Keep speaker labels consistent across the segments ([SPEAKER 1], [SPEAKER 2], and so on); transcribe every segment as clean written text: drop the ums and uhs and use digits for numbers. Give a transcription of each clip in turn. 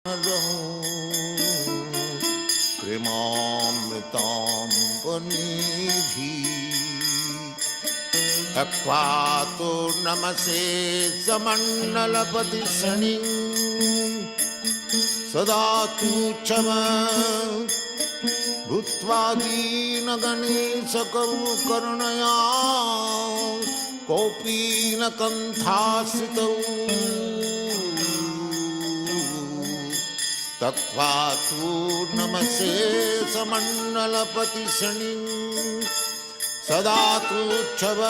[SPEAKER 1] प्रेमामृताम्बनिधि अक्वातो नमसे समण्डलपतिशनि सदा तुच्छम भूत्वा दीनगणेशकरुणया कोऽपि न कण्ठाश्रितौ तत्वा तु नमसे समण्डलपतिशनि सदा तुच्छव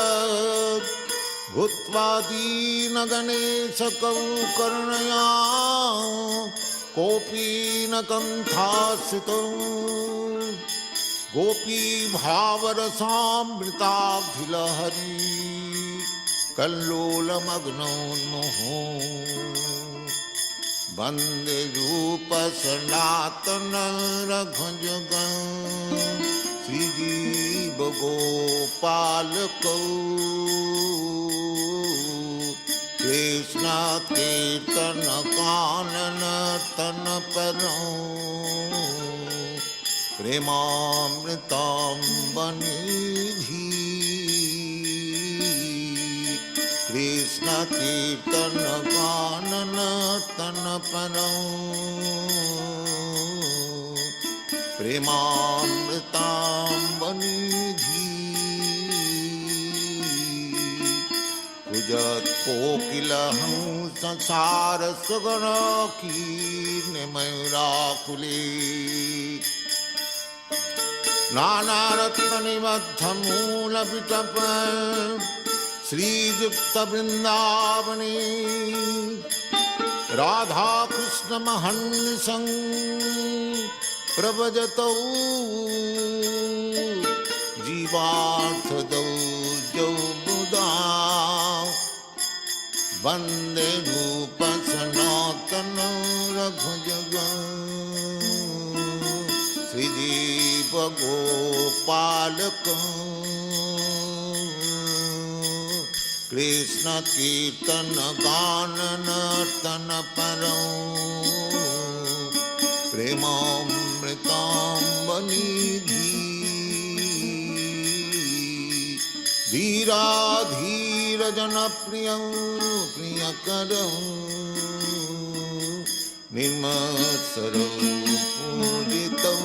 [SPEAKER 1] भूत्वा दीनगणेशकरुणया कोऽपि न कण्ठाश्रितौ गोपी भावरसामृताभिलहरी कल्लोलमग्नोन्मुहो वन्दे रूपसनातन रघुजुगं श्रीजीवगोपालकौ कृष्ण कीर्तन कानन तन परौ प्रेमामृताम्बनिधि कृष्ण कीर्तन कानन तन परौ प्रेमामृताम्बनिधि कुजत कोकिलहंस संसार सुगण कीर्णमयूराकुले नानारत्ननिबद्धमूलपिटप श्रीयुक्तवृन्दावने राधाकृष्णमहर्निशं प्रभजतौ जीवार्थदौ जौ मुदा वन्दे रूपसनातन रघुजगं श्रीजीवगोपालकं कृष्ण कीर्तन गानन तन परौ प्रेमामृताम्बनिधि धीराधीर जनप्रियं प्रियकरं निर्मत्सरं पूजितं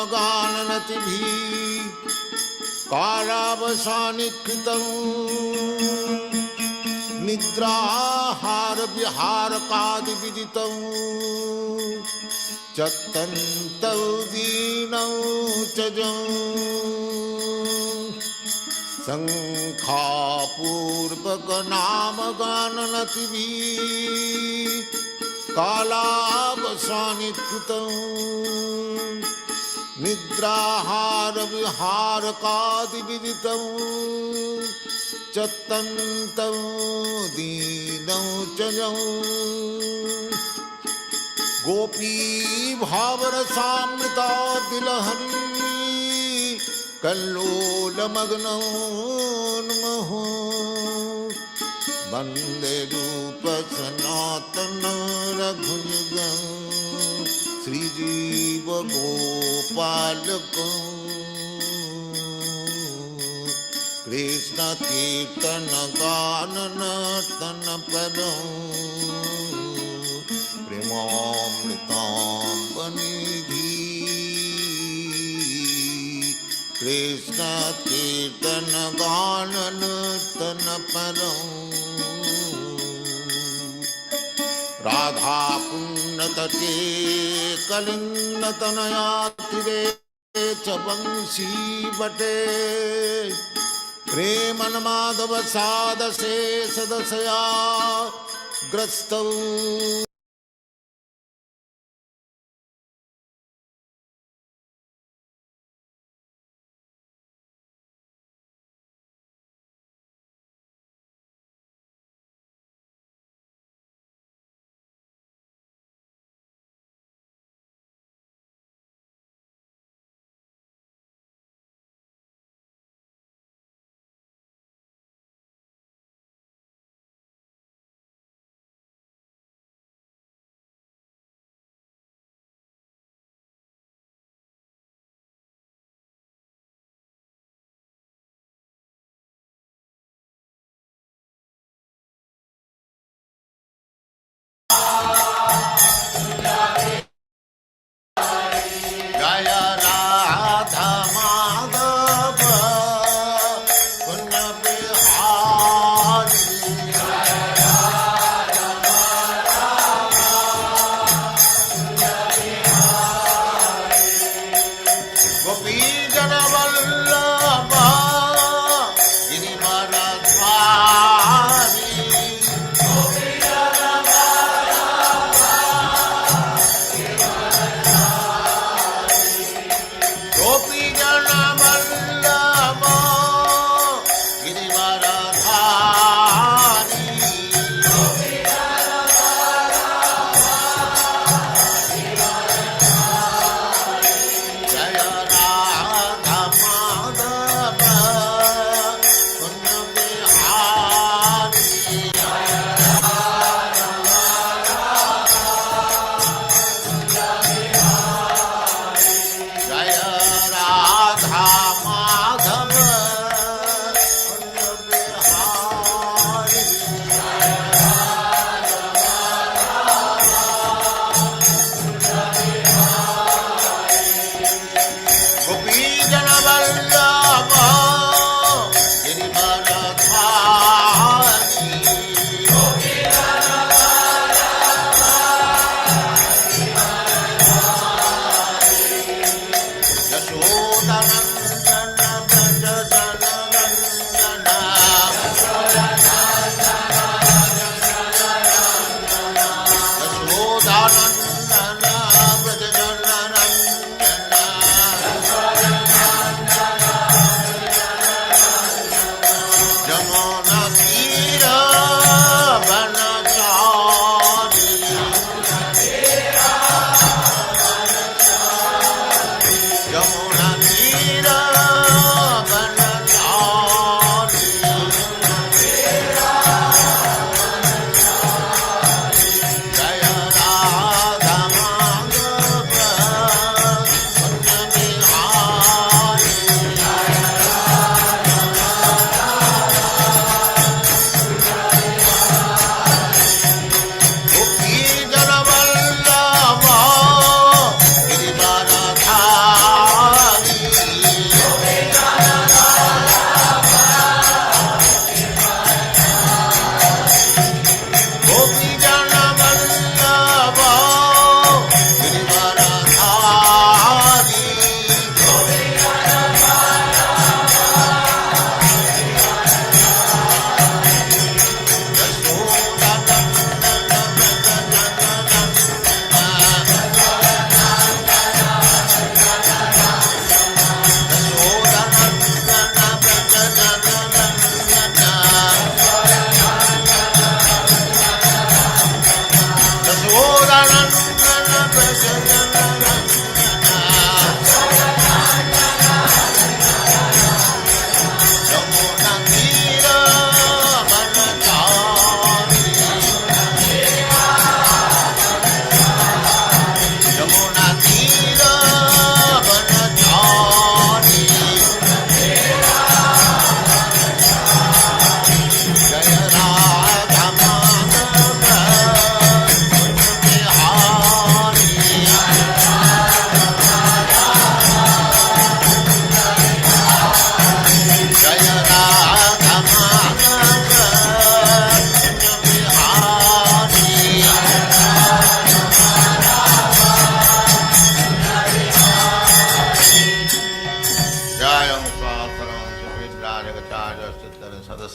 [SPEAKER 1] शङ्खापूर्वकनामगाननतिभिः कालावसानिकृतं निद्राहारविहारकादिविदितं चत्तन्तौ दीनौ च जौ शङ्खापूर्वकनामगाननतिभिः कालावसानिकृतं निद्राहारविहारकादिविदितं चत्तन्तौ दीनौ च जौ गोपी भावरसामृताभिलहरी कल्लोलमग्नोन्मुहो वन्दे रूपसनातन रघुजुगं श्रीजीवगोपालकं कृष्ण कीर्तन गानन तन परौ प्रेमामृताम्बनिधि कृष्ण कीर्तन गानन तन परौ राधा पुण्यतटे कलिन्दतनया तीरे च वंशी वटे प्रेमन्माधव सादसे सदसया ग्रस्तौ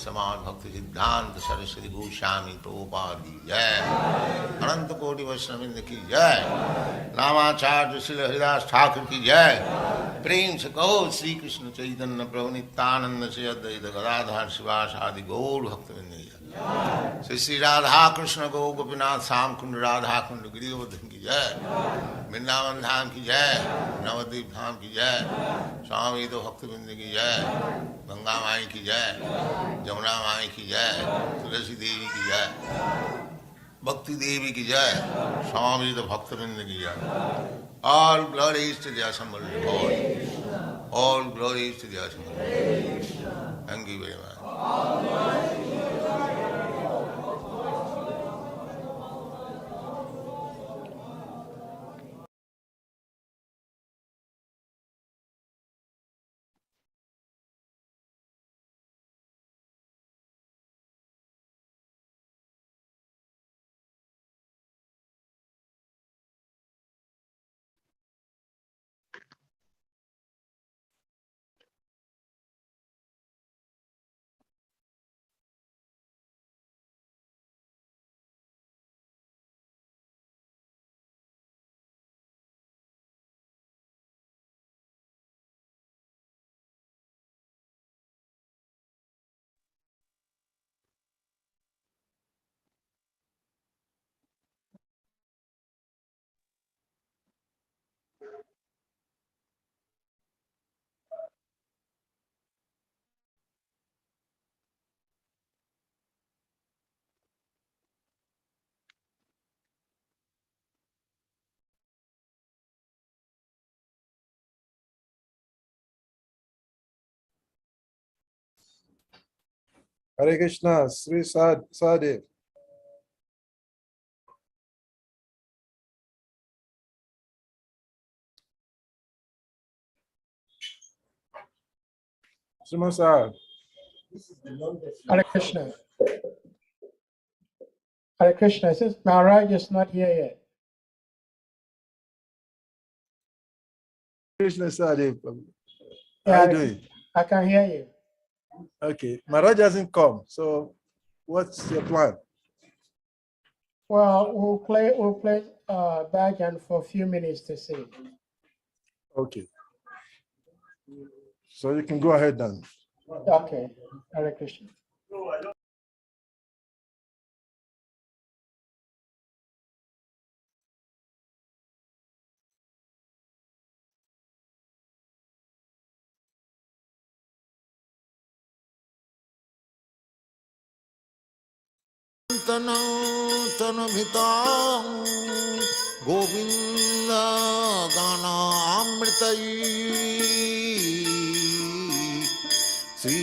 [SPEAKER 1] Samad Bhakti Siddhanta Saraswati Goswami Prabhupada ki jai, Ananta Koti Vaishnavrinda ki jai, Namacharya Srila Haridas Thakur ki jai, Prem se kaho Sri Krishna Chaitanya Prabhu Nityananda Se Advaita Gadadhar Sivas Adi Gaur Bhaktivinoda ki jai, Sri Radha Krishna Go Gopinath Sam Kund Radha Kund Girivardhan ki jai, Vrindavan Dham ki jai, Navadvip Dham ki jai, Swami Bhaktivinoda ki jai, Ganga Mai ki jai, Jamuna Mai ki jai, Tulasi Devi ki jai, Bhakti Devi ki jai, Swami Bhaktivinoda ki jai. All glories to the assembled Lord. All glories to the assembled Lord. Thank you very much.
[SPEAKER 2] Hare Krishna, Sri Sadev. Sriman Sahib.
[SPEAKER 3] Hare Krishna. Hare Krishna. Since Maharaj is not here yet.
[SPEAKER 2] Krishna Sadev. How
[SPEAKER 3] Yeah,
[SPEAKER 2] are you doing?
[SPEAKER 3] I can hear you.
[SPEAKER 2] Okay, Maharaj hasn't come, so what's your plan?
[SPEAKER 3] Well, we'll play Bhajan for a few minutes to see.
[SPEAKER 2] Okay. So you can go ahead then.
[SPEAKER 3] Okay. Hare Krishna.
[SPEAKER 1] Tanubhitam Govinda Gana Amritayi Sri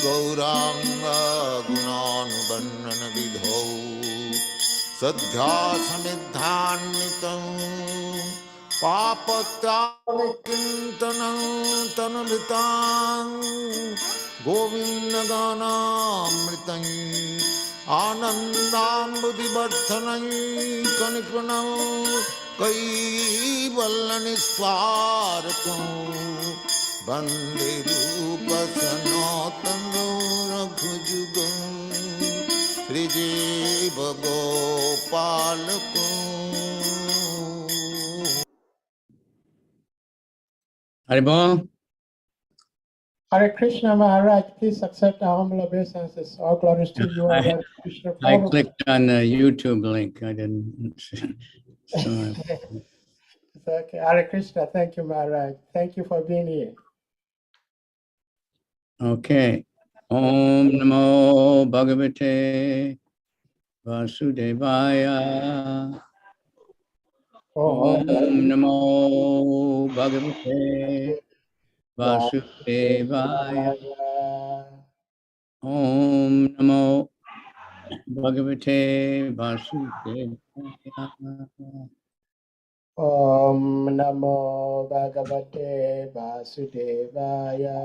[SPEAKER 1] Gauranga Gunanubandana Vidho Sadhya Samidhanitam Papatyakintanam Tanubhitam Govinda Gana Amritayi Anandambudivardhanai Kanipanam Kaivallaniswarakam Bande Rupa Sanatana Raghujugam Sri Jiva Gopalakam.
[SPEAKER 4] Haribol.
[SPEAKER 3] Hare Krishna Maharaj, please accept our humble obeisances. All glories to you, Lord Krishna.
[SPEAKER 4] I clicked on the YouTube link. I didn't. So,
[SPEAKER 3] It's okay. Hare Krishna. Thank you, Maharaj. Thank you for being here.
[SPEAKER 4] okay. Om Namo Bhagavate Vasudevaya. Om Namo Bhagavate Vasudevaya. Om Namo Bhagavate Vasudevaya.
[SPEAKER 3] Om Namo Bhagavate Vasudevaya.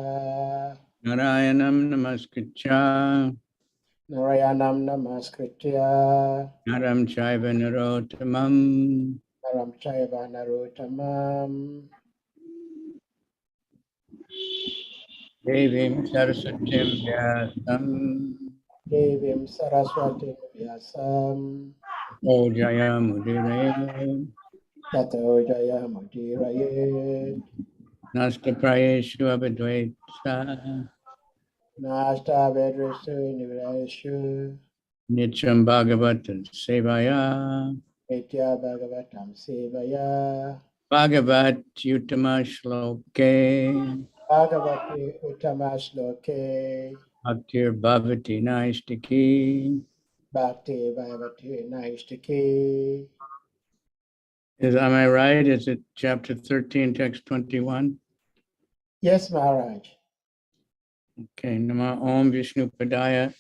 [SPEAKER 4] Narayanam Namaskritya.
[SPEAKER 3] Narayanam Namaskritya.
[SPEAKER 4] Naram Chaiva Narottamam.
[SPEAKER 3] Naram Chaiva Narottamam.
[SPEAKER 4] Devim Saraswatim Vyasam
[SPEAKER 3] Devim Saraswati Vyasam
[SPEAKER 4] Ojayamudire
[SPEAKER 3] Tato Jayamudiraye
[SPEAKER 4] Nastaprayeshu Abhadvaita
[SPEAKER 3] Nasta Vedrisu Nivedeshu
[SPEAKER 4] Nityam Bhagavata Sevaya
[SPEAKER 3] Nitya Bhagavatam Sevaya
[SPEAKER 4] Bhagavat Utama Shloke
[SPEAKER 3] Bhagavati Uttama
[SPEAKER 4] Bhaktir Bhavati Naistiki.
[SPEAKER 3] Bhakti Bhagavati Naistiki.
[SPEAKER 4] Am I right? Is it chapter 13, text 21?
[SPEAKER 3] Yes, Maharaj.
[SPEAKER 4] Okay, Nama Om Vishnu Padaya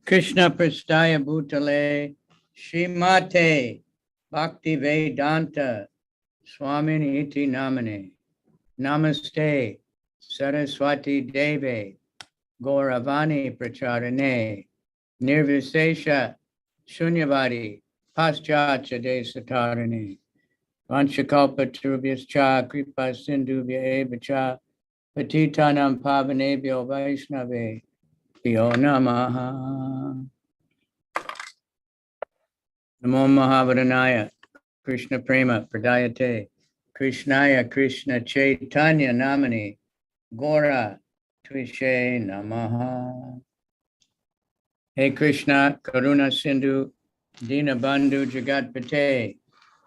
[SPEAKER 4] Krishna Prastaya Bhutale Shrimate Bhakti Vedanta Swamini Iti Namane Namaste Saraswati Deve Gauravani Pracharane Nirvisesha Shunyavadi Paschatya Desatarane Vanchakalpa Turubhyascha Kripa Sindhubhya Evacha Patitanam Pavanebhyo Vaishnave Yo Namaha Namo Mahavaranaya Krishna Prema Pradayate Krishnaya Krishna Chaitanya Namani Gora Tvishe Namaha. Hey Krishna Karuna Sindhu Dinabandhu Jagatpate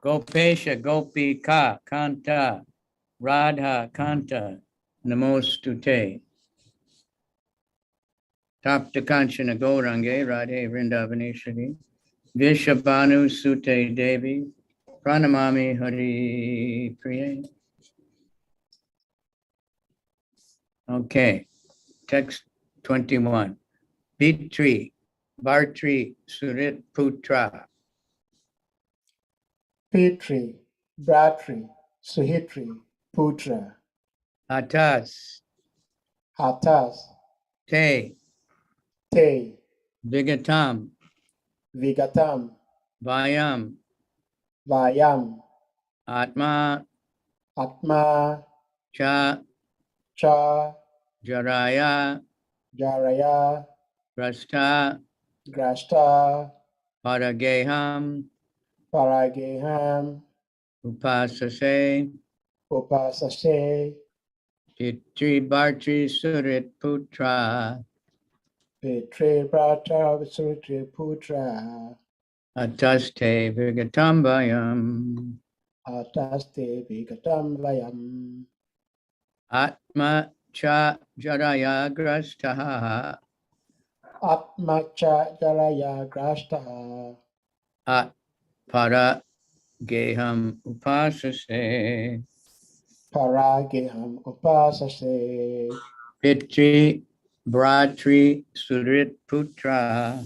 [SPEAKER 4] Gopesha Gopika Kanta Radha Kanta Namostute Tapta Kanchana Gaurange Radhe Vrindavaneshwari Vishabhanu Sute Devi Pranamami Hari Priye. Okay, text 21. Bitri, Bartri, Surit Putra,
[SPEAKER 3] Petri, Bratri, Suhitri, Putra,
[SPEAKER 4] Atas,
[SPEAKER 3] Hatas,
[SPEAKER 4] Te,
[SPEAKER 3] Te,
[SPEAKER 4] Vigatam,
[SPEAKER 3] Vigatam,
[SPEAKER 4] Vayam,
[SPEAKER 3] Vayam,
[SPEAKER 4] Atma,
[SPEAKER 3] Atma,
[SPEAKER 4] Cha,
[SPEAKER 3] Cha,
[SPEAKER 4] Jaraya,
[SPEAKER 3] Jaraya,
[SPEAKER 4] Rasta,
[SPEAKER 3] Grashta,
[SPEAKER 4] Parageham,
[SPEAKER 3] Parageham,
[SPEAKER 4] Upasase,
[SPEAKER 3] Upasase,
[SPEAKER 4] Pitri, Bartri, Surit Putra,
[SPEAKER 3] Petri, Brata, Visutri, Putra,
[SPEAKER 4] Ataste, Vigatam Vayam,
[SPEAKER 3] Ataste, Vigatam, Vayam,
[SPEAKER 4] Atma, Cha, Jaraya, Grastaha,
[SPEAKER 3] Atma, Cha, Jaraya, Grashta,
[SPEAKER 4] At Para Geham Upasase
[SPEAKER 3] Parageham, Upasase,
[SPEAKER 4] Pitri Bratri Surit Putra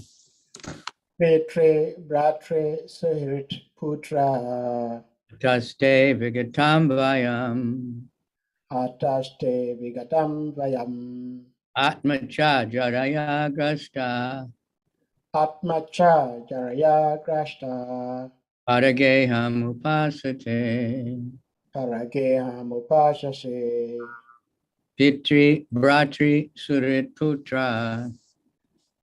[SPEAKER 3] Petri, Bratre, Suhrit, Putra,
[SPEAKER 4] Taste Vigatam Vayam
[SPEAKER 3] Ataste, Vigatam, Vayam,
[SPEAKER 4] Atmacha Jaraya Grasta
[SPEAKER 3] Atmacha, Jaraya, Grashta,
[SPEAKER 4] Parageham Upasate
[SPEAKER 3] Parageham, Upasase,
[SPEAKER 4] Pitri Bratri Surit Putra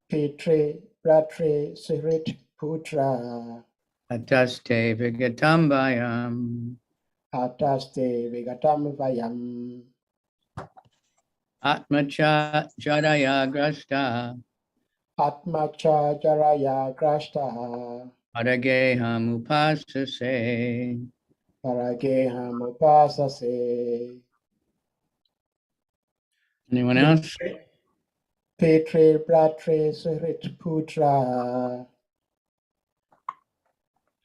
[SPEAKER 3] Petri, Bratre, Suhrit, Putra,
[SPEAKER 4] Ataste Vigatam Vayam
[SPEAKER 3] Ataste, Vigatam, Vayam,
[SPEAKER 4] Atmacha Jaraya Grasta
[SPEAKER 3] Atmacha, Jaraya, Grashta,
[SPEAKER 4] Parageham Upasase.
[SPEAKER 3] Parageham, Upasase,
[SPEAKER 4] Anyone else?
[SPEAKER 3] Petri, Bratre, Suhrit, Putra,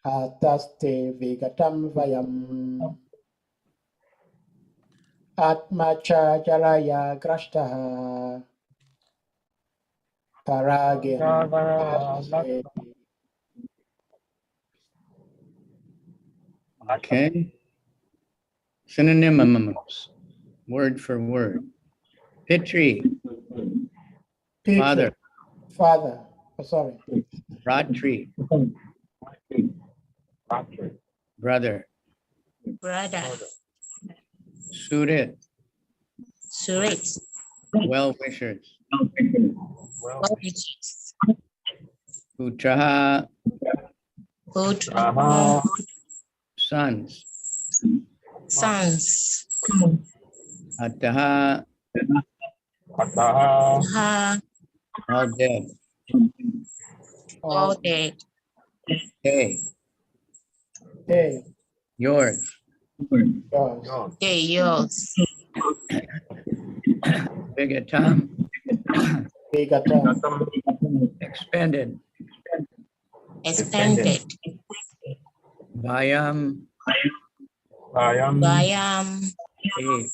[SPEAKER 3] Ataste, Vigatam, Vayam, Atmacha, Jaraya, Grashta, Parageham, Upasase,
[SPEAKER 4] Okay. Synonyms, word for word. Pitri,
[SPEAKER 3] Petri,
[SPEAKER 4] father.
[SPEAKER 3] father, sorry,
[SPEAKER 4] Ratri, brother.
[SPEAKER 5] brother,
[SPEAKER 4] Surit,
[SPEAKER 5] Surit,
[SPEAKER 4] well-wishers.
[SPEAKER 5] well-wishers,
[SPEAKER 4] Putraha,
[SPEAKER 5] Putra,
[SPEAKER 4] sons.
[SPEAKER 5] sons,
[SPEAKER 4] Ataha,
[SPEAKER 5] Ha,
[SPEAKER 4] all dead.
[SPEAKER 5] all dead,
[SPEAKER 4] Hey,
[SPEAKER 3] Hey,
[SPEAKER 4] yours.
[SPEAKER 3] yours.
[SPEAKER 5] they yours,
[SPEAKER 4] Vigatam,
[SPEAKER 3] Vigatam,
[SPEAKER 4] expended.
[SPEAKER 5] expanded,
[SPEAKER 4] Vayam,
[SPEAKER 5] Vayam,
[SPEAKER 4] eight.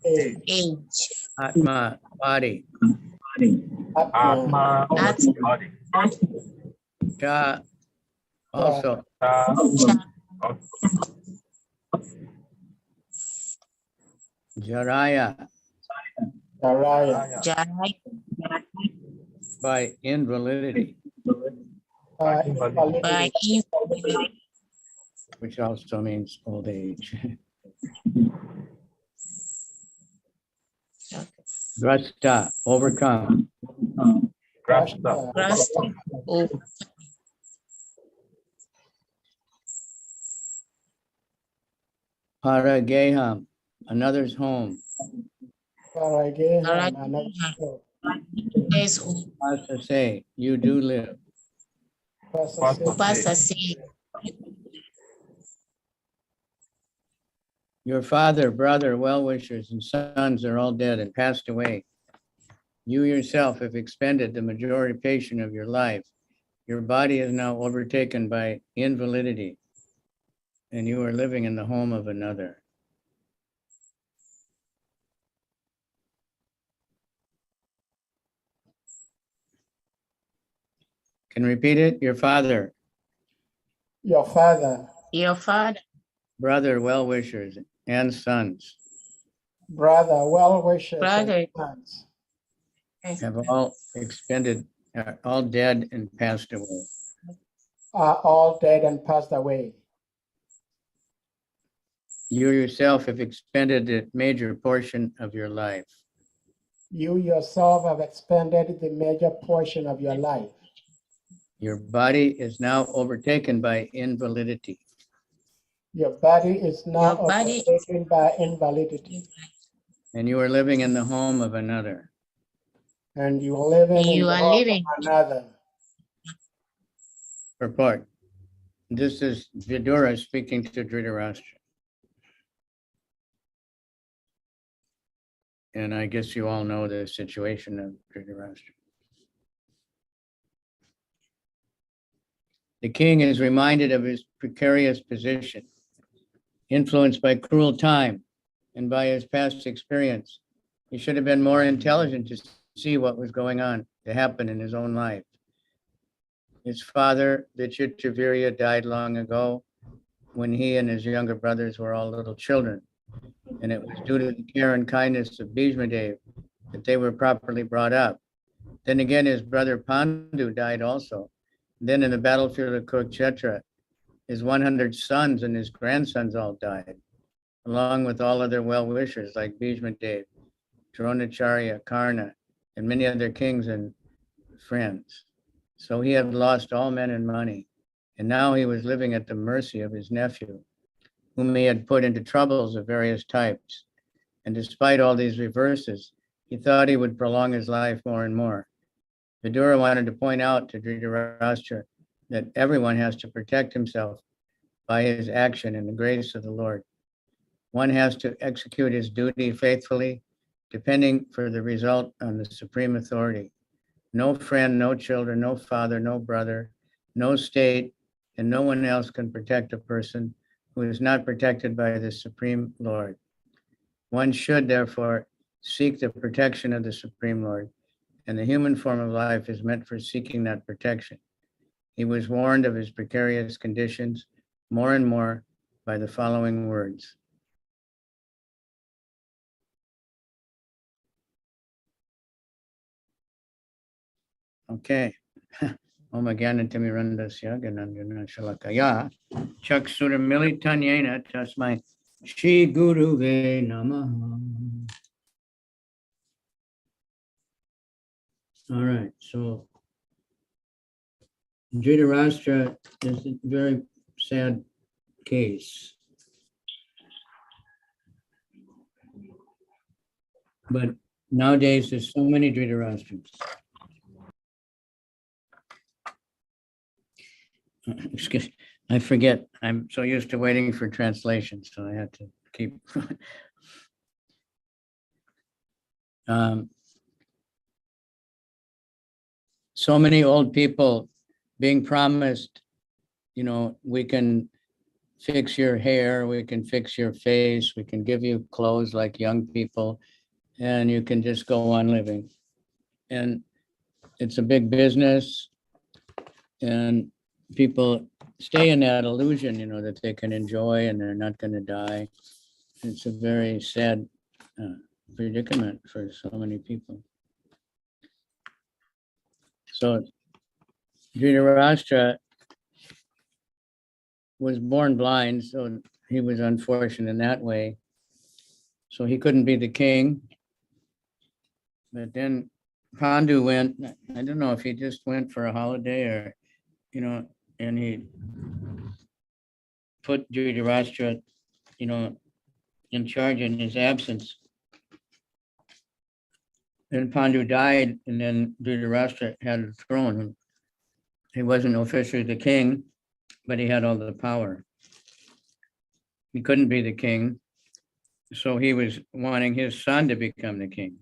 [SPEAKER 5] age,
[SPEAKER 4] Atma, body.
[SPEAKER 3] Atma,
[SPEAKER 5] At,
[SPEAKER 4] Cha, also.
[SPEAKER 5] Cha,
[SPEAKER 4] Jaraya,
[SPEAKER 3] Daraya,
[SPEAKER 5] Jai,
[SPEAKER 4] by invalidity,
[SPEAKER 5] by
[SPEAKER 3] invalidity,
[SPEAKER 5] invalidity,
[SPEAKER 4] which also means old age. Drasta, overcome.
[SPEAKER 3] Rashta,
[SPEAKER 5] Rust, over,
[SPEAKER 4] Parageham, another's home.
[SPEAKER 3] Parageham, another soul.
[SPEAKER 5] is
[SPEAKER 4] Pasa say, you do live.
[SPEAKER 5] Upasasi,
[SPEAKER 4] Your father, brother, well-wishers, and sons are all dead and passed away. You yourself have expended the majority portion of your life. Your body is now overtaken by invalidity, and you are living in the home of another. Can you repeat it? Your father,
[SPEAKER 3] Your father,
[SPEAKER 5] your father,
[SPEAKER 4] brother, well-wishers, and sons
[SPEAKER 3] brother, well-wishers,
[SPEAKER 5] brother,
[SPEAKER 3] and sons
[SPEAKER 4] have all expended, are all dead and passed away.
[SPEAKER 3] are all dead and passed away.
[SPEAKER 4] You yourself have expended a major portion of your life.
[SPEAKER 3] You yourself have expended the major portion of your life.
[SPEAKER 4] Your body is now overtaken by invalidity.
[SPEAKER 3] Your body is now
[SPEAKER 5] Your body is-
[SPEAKER 3] overtaken by invalidity,
[SPEAKER 4] And you are living in the home of another.
[SPEAKER 3] and you are living in
[SPEAKER 5] You
[SPEAKER 3] the
[SPEAKER 5] are
[SPEAKER 3] home
[SPEAKER 5] living.
[SPEAKER 3] of another.
[SPEAKER 4] Purport. This is Vidura speaking to Dhritarashtra. And I guess you all know the situation of Dhritarashtra. The king is reminded of his precarious position, influenced by cruel time and by his past experience. He should have been more intelligent to see what was going on to happen in his own life. His father, Vichitravirya, died long ago when he and his younger brothers were all little children. And it was due to the care and kindness of Bhishmadev that they were properly brought up. Then again, his brother Pandu died also. Then in the battlefield of Kurukshetra, his 100 sons and his grandsons all died, along with all other well-wishers like Bhishmadev, Dronacharya, Karna, and many other kings and friends. So he had lost all men and money, and now he was living at the mercy of his nephew, whom he had put into troubles of various types. And despite all these reverses, he thought he would prolong his life more and more. Vidura wanted to point out to Dhritarashtra that everyone has to protect himself by his action in the grace of the Lord. One has to execute his duty faithfully, depending for the result on the supreme authority. No friend, no children, no father, no brother, no state, and no one else can protect a person who is not protected by the Supreme Lord. One should therefore seek the protection of the Supreme Lord, and the human form of life is meant for seeking that protection. He was warned of his precarious conditions more and more by the following words. Okay. Om Gyanatimirandasya Gananjana Shalakaya Chaksuramilitanyena Tasmai Shri Guruve Namaha. All right, so Dhritarashtra is a very sad case. But nowadays, there's so many Dhritarashtras. Excuse, I forget. I'm so used to waiting for translation, so I had to keep. So many old people being promised, we can fix your hair, we can fix your face, we can give you clothes like young people, and you can just go on living. And it's a big business, and people stay in that illusion, that they can enjoy and they're not going to die. It's a very sad predicament for so many people. So Dhritarashtra was born blind, so he was unfortunate in that way. So he couldn't be the king. But then Pandu went, I don't know if he just went for a holiday or, and he put Dhritarashtra, in charge in his absence. Then Pandu died, and then Dhritarashtra had the throne. He wasn't officially the king, but he had all the power. He couldn't be the king, so he was wanting his son to become the king.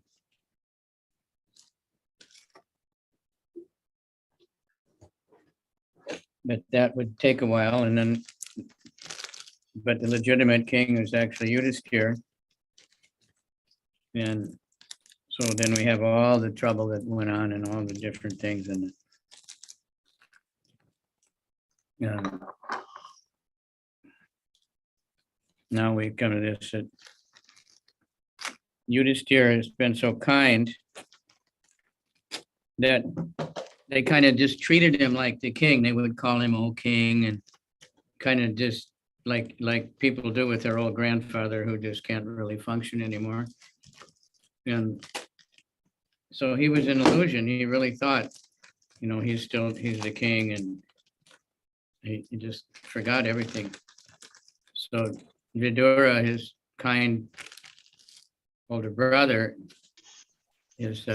[SPEAKER 4] But that would take a while, and then, but the legitimate king was actually Yudhisthira. And so then we have all the trouble that went on and all the different things. And now we come to this, that Yudhisthira has been so kind that they kind of just treated him like the king. They would call him "Oh King," and kind of just like people do with their old grandfather who just can't really function anymore. And so he was in illusion. He really thought, he's the king, and he just forgot everything. So Vidura, his kind older brother, his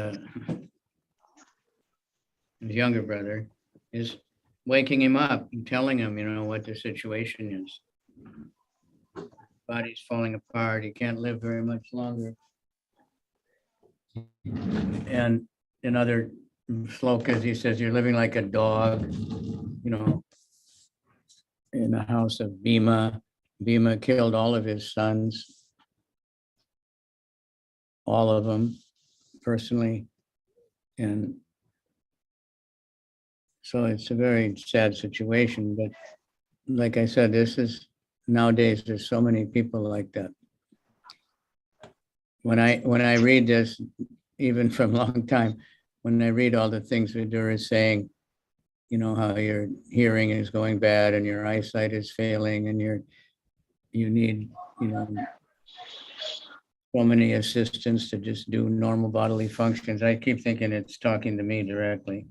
[SPEAKER 4] younger brother, is waking him up and telling him, what the situation is. Body's falling apart. He can't live very much longer. And in other slokas, he says, you're living like a dog, in the house of Bhima. Bhima killed all of his sons, all of them personally. And so it's a very sad situation, but like I said, nowadays, there's so many people like that. When I read this, even from a long time, when I read all the things Vidura is saying, how your hearing is going bad and your eyesight is failing and you need, so many assistants to just do normal bodily functions. I keep thinking it's talking to me directly.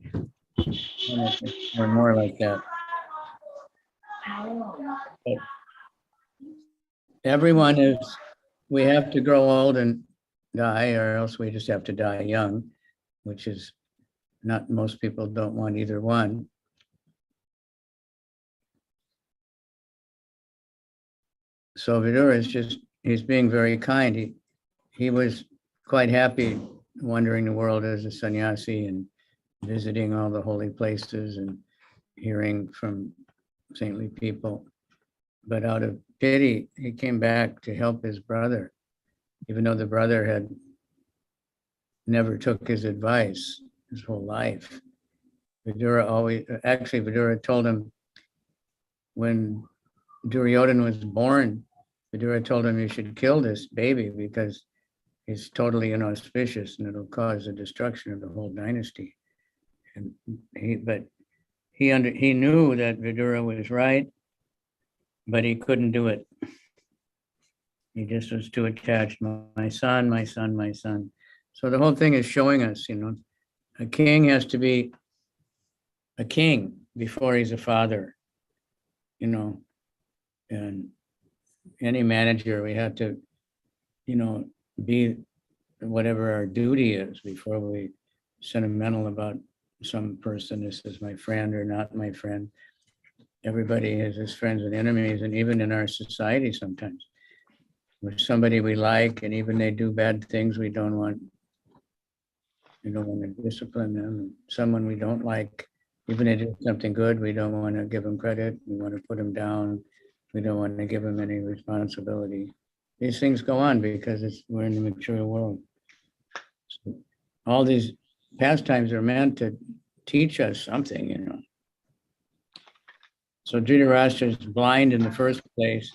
[SPEAKER 4] Or more like that. But everyone we have to grow old and die, or else we just have to die young, which is not, most people don't want either one. So Vidura is he's being very kind. He was quite happy wandering the world as a sannyasi and visiting all the holy places and hearing from saintly people. But out of pity, he came back to help his brother, even though the brother had never took his advice his whole life. Vidura told him, when Duryodhana was born, Vidura told him, you should kill this baby because he's totally inauspicious and it'll cause the destruction of the whole dynasty. And he knew that Vidura was right, but he couldn't do it. He just was too attached. My son, my son, my son. So the whole thing is showing us, A king has to be a king before he's a father, you know, and any manager, we have to, you know, be whatever our duty is before we sentimental about some person. This is my friend or not my friend. Everybody has his friends and enemies, and even in our society sometimes, with somebody we like, and even they do bad things, we don't want to discipline them. Someone we don't like, even if they do something good, we don't want to give them credit. We want to put them down. We don't want to give them any responsibility. These things go on because we're in the material world. So all these pastimes are meant to teach us something, you know. So Dhritarashtra is blind in the first place.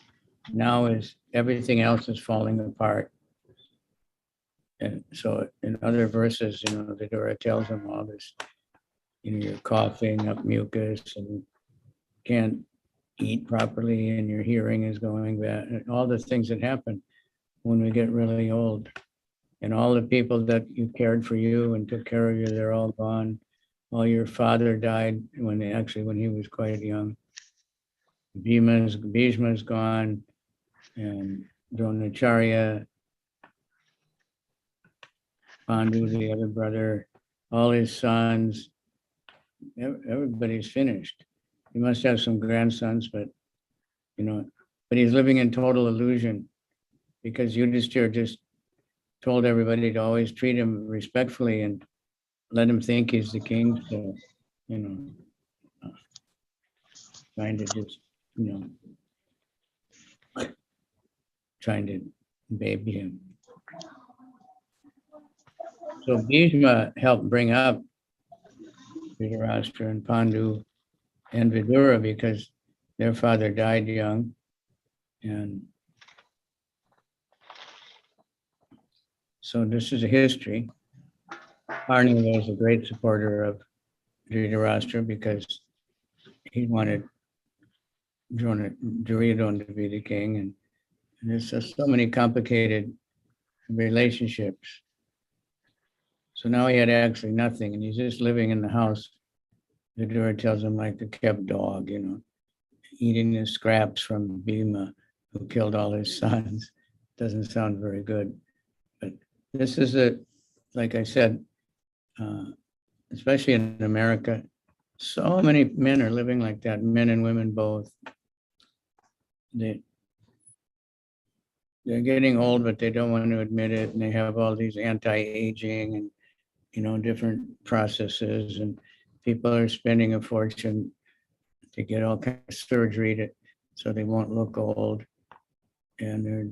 [SPEAKER 4] Now everything else is falling apart. And so in other verses, you know, the Vidura tells him all this, you know, you're coughing up mucus and can't eat properly and your hearing is going bad, and all the things that happen when we get really old. And all the people that you cared for you and took care of you, they're all gone. Well, your father died when he was quite young. Bhishma's gone, and Dronacharya, Pandu, the other brother, all his sons, everybody's finished. He must have some grandsons, but he's living in total illusion because Yudhishthira just told everybody to always treat him respectfully and let him think he's the king. So, trying to just, trying to baby him. So Bhishma helped bring up Dhritarashtra and Pandu and Vidura because their father died young. And so this is a history. Karna was a great supporter of Dhritarashtra because he wanted Duryodhana to be the king. And there's just so many complicated relationships. So now he had actually nothing, and he's just living in the house. Vidura tells him like a kept dog, eating the scraps from Bhima, who killed all his sons. Doesn't sound very good. But this is like I said, especially in America, so many men are living like that, men and women both. They're getting old, but they don't want to admit it, and they have all these anti-aging and different processes, and people are spending a fortune to get all kinds of surgery so they won't look old, and they're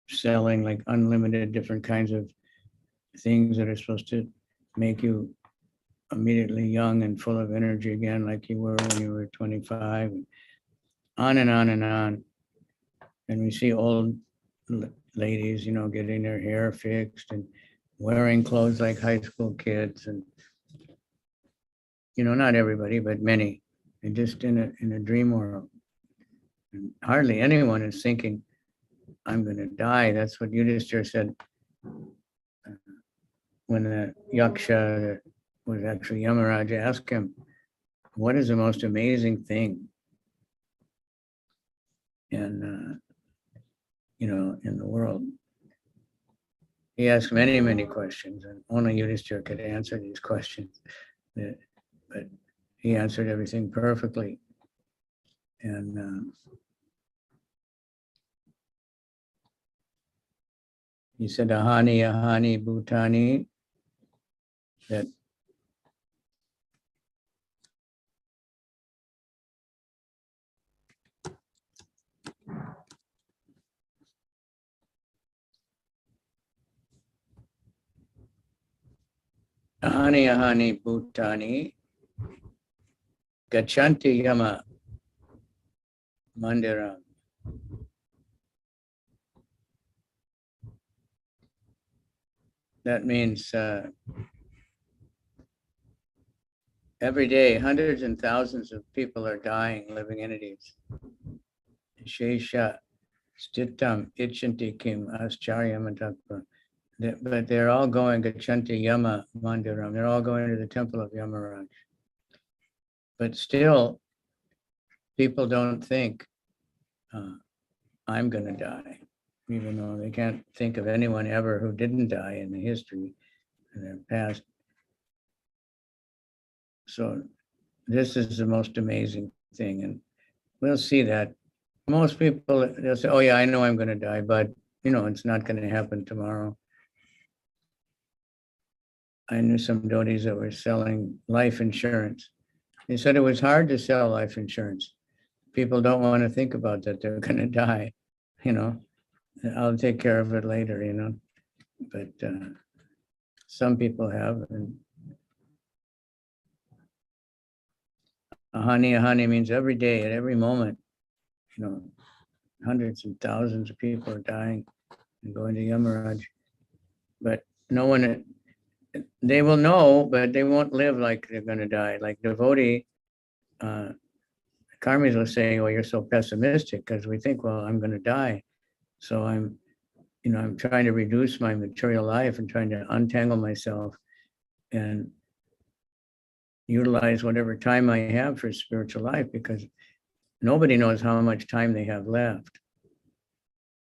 [SPEAKER 4] selling like unlimited different kinds of things that are supposed to make you immediately young and full of energy again, like you were when you were 25, and on and on and on. And we see old ladies, getting their hair fixed and wearing clothes like high school kids, and not everybody, but many, and just in a dream world. And hardly anyone is thinking, I'm going to die. That's what Yudhishthira said when the Yaksha, that was actually Yamaraja, asked him, what is the most amazing thing in the world? He asked many, many questions, and only Yudhishthira could answer these questions. But he answered everything perfectly. And he said, Ahani, Ahani, Bhutani, that Ahani, Ahani, Bhutani, Gachanti Yama Mandiram. That means every day, hundreds and thousands of people are dying, living entities. Shesha Stitam Ichanti Kim Ascharyamatapa. but they're all going to Chanti Yama Mandiram. They're all going to the temple of Yamaraj. But still, people don't think I'm going to die, even though they can't think of anyone ever who didn't die in the history in their past. So this is the most amazing thing. And we'll see that. Most people, they'll say, oh yeah, I know I'm going to die, but it's not going to happen tomorrow. I knew some devotees that were selling life insurance. They said it was hard to sell life insurance. People don't want to think about that they're going to die, I'll take care of it later, but some people have. And ahani means every day, at every moment, hundreds and thousands of people are dying and going to Yamaraj. But no one, they will know, but they won't live like they're going to die. Like devotee, Karmis was saying, well, you're so pessimistic because we think, well, I'm going to die. So I'm trying to reduce my material life and trying to untangle myself and utilize whatever time I have for spiritual life, because nobody knows how much time they have left.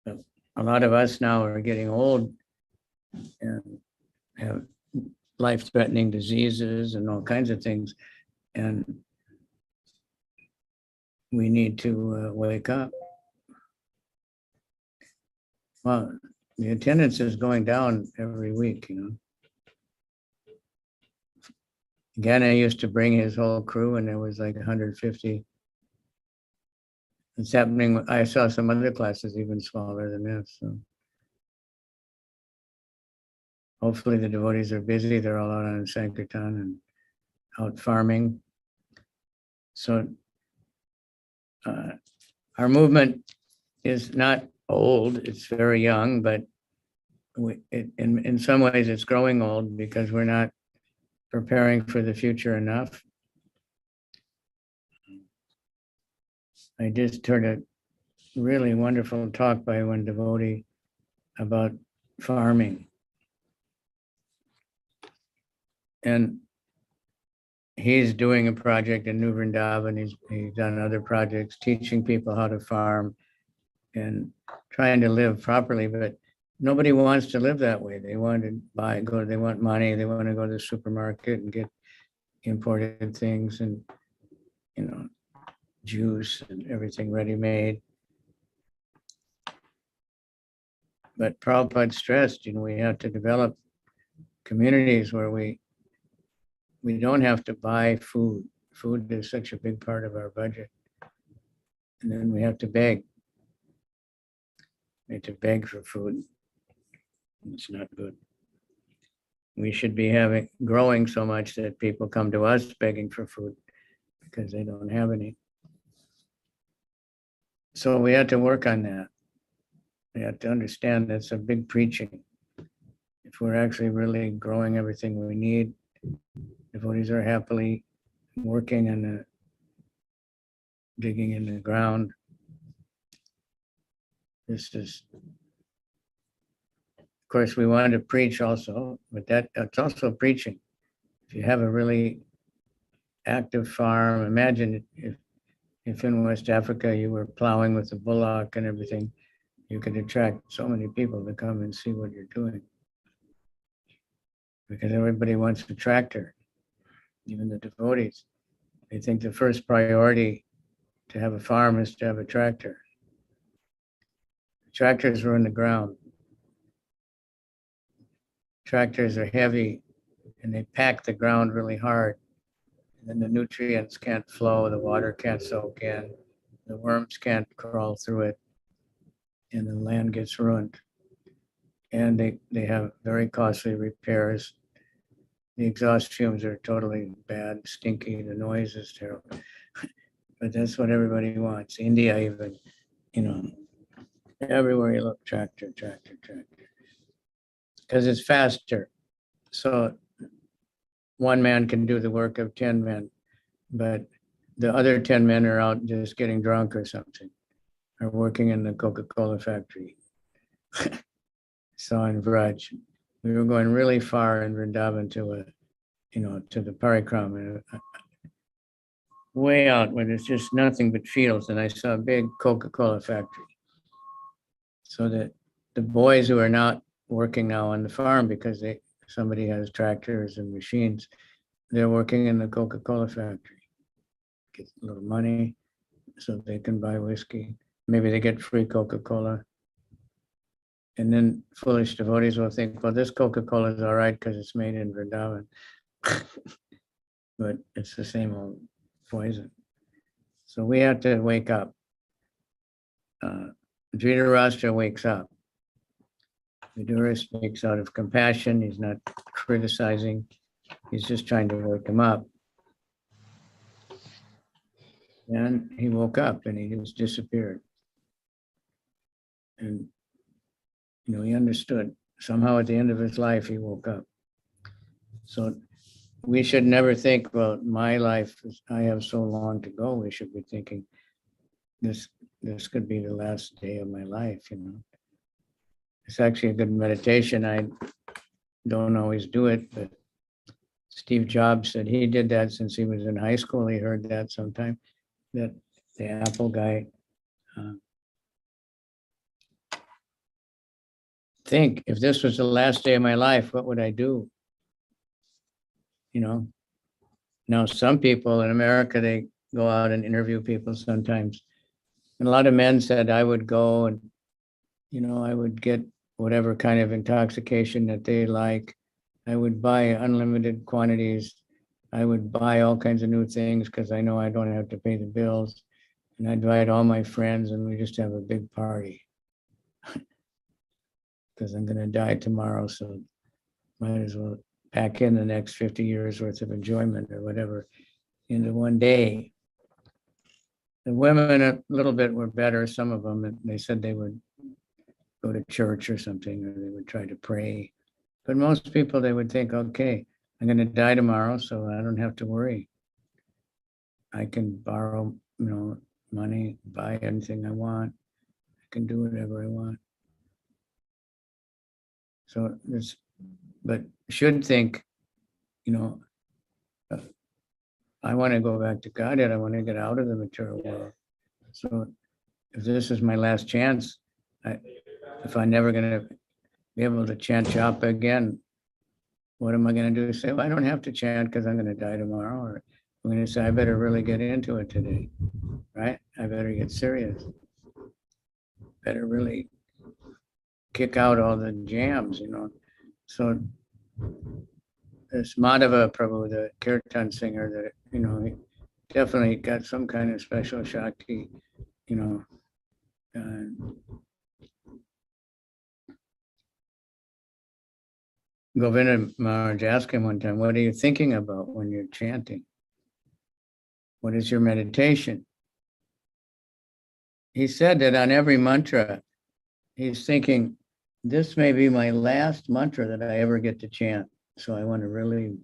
[SPEAKER 4] But a lot of us now are getting old and have life-threatening diseases and all kinds of things. And we need to wake up. Well, the attendance is going down every week, Gana used to bring his whole crew and there was like 150. It's happening. I saw some other classes even smaller than this. So hopefully the devotees are busy. They're all out on Sankirtan and out farming. So our movement is not old. It's very young, but in some ways it's growing old because we're not preparing for the future enough. I just heard a really wonderful talk by one devotee about farming. And he's doing a project in New Vrindavan. He's done other projects teaching people how to farm and trying to live properly, but nobody wants to live that way. They want to they want money, they want to go to the supermarket and get imported things and, juice and everything ready-made. But Prabhupada stressed, we have to develop communities where we don't have to buy food. Food is such a big part of our budget. And then we have to beg. We have to beg for food. It's not good. We should be growing so much that people come to us begging for food because they don't have any. So we have to work on that. We have to understand that's a big preaching. If we're actually really growing everything we need, devotees are happily working and digging in the ground. This is, of course, we wanted to preach also, but that's also preaching. If you have a really active farm, imagine if in West Africa you were plowing with a bullock and everything, you could attract so many people to come and see what you're doing. Because everybody wants a tractor, even the devotees. They think the first priority to have a farm is to have a tractor. Tractors are in the ground. Tractors are heavy and they pack the ground really hard. And then the nutrients can't flow, the water can't soak in, the worms can't crawl through it, and the land gets ruined. And they have very costly repairs. The exhaust fumes are totally bad, stinky, the noise is terrible. But that's what everybody wants. India even, everywhere you look, tractor. Because it's faster. So one man can do the work of 10 men, but the other 10 men are out just getting drunk or something, or working in the Coca-Cola factory. So in Vraj, we were going really far in Vrindavan to to the parikrama, way out where there's just nothing but fields. And I saw a big Coca-Cola factory. So that the boys who are not working now on the farm because somebody has tractors and machines, they're working in the Coca-Cola factory. Get a little money so they can buy whiskey. Maybe they get free Coca-Cola. And then foolish devotees will think, well, this Coca-Cola is all right because it's made in Vrindavan. But it's the same old poison. So we have to wake up. Dhritarashtra wakes up. Vidura speaks out of compassion. He's not criticizing. He's just trying to wake him up. And he woke up and he just disappeared. And, he understood. Somehow at the end of his life, he woke up. So we should never think, well, my life, I have so long to go. We should be thinking, this could be the last day of my life, It's actually a good meditation. I don't always do it, but Steve Jobs said he did that since he was in high school. He heard that sometime, that the Apple guy. Think, if this was the last day of my life, what would I do? Now some people in America, they go out and interview people sometimes. And a lot of men said, I would go and, I would get whatever kind of intoxication that they like. I would buy unlimited quantities. I would buy all kinds of new things because I know I don't have to pay the bills. And I'd invite all my friends and we just have a big party. Because I'm going to die tomorrow, so might as well pack in the next 50 years worth of enjoyment or whatever into one day. The women a little bit were better, some of them, and they said they would go to church or something, or they would try to pray. But most people, they would think, okay, I'm going to die tomorrow, so I don't have to worry. I can borrow, money, buy anything I want. I can do whatever I want. So this, but should think, I want to go back to Godhead. I want to get out of the material world. So if this is my last chance, if I'm never going to be able to chant japa again, what am I going to do? Say, well, I don't have to chant because I'm going to die tomorrow. Or I'm going to say, I better really get into it today, right? I better get serious. Better really kick out all the jams, So this Madhava Prabhu, the kirtan singer, that, he definitely got some kind of special Shakti, Govinda Maharaj asked him one time, what are you thinking about when you're chanting? What is your meditation? He said that on every mantra, he's thinking, this may be my last mantra that I ever get to chant. So I want to really,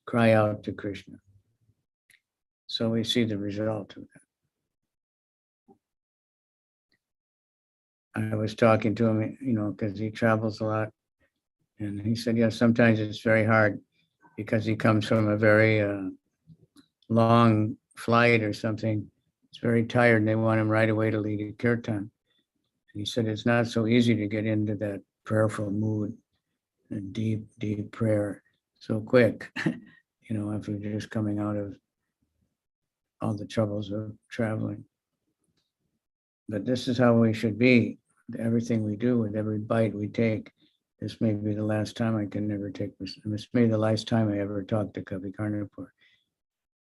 [SPEAKER 4] cry out to Krishna. So we see the result of that. I was talking to him, because he travels a lot. And he said, yeah, sometimes it's very hard because he comes from a very long flight or something. It's very tired and they want him right away to lead a kirtan. He said, it's not so easy to get into that prayerful mood and deep, deep prayer so quick, if you're just coming out of all the troubles of traveling. But this is how we should be. Everything we do, with every bite we take, this may be the last time I can never take this. This may be the last time I ever talk to KAVICANDRA.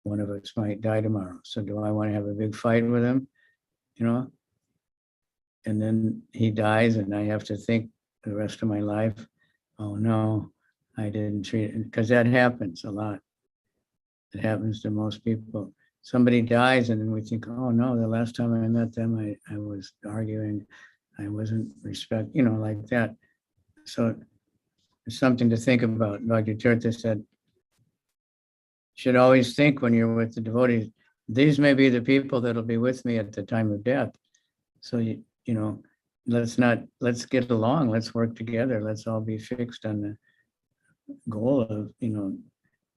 [SPEAKER 4] One of us might die tomorrow. So do I want to have a big fight with him? And then he dies and I have to think the rest of my life, oh no, I didn't treat it. Because that happens a lot. It happens to most people. Somebody dies and then we think, oh no, the last time I met them, I was arguing. I wasn't like that. So it's something to think about. Bhakti Tirtha said, you should always think when you're with the devotees, these may be the people that'll be with me at the time of death. So, let's get along, let's work together, let's all be fixed on the goal of,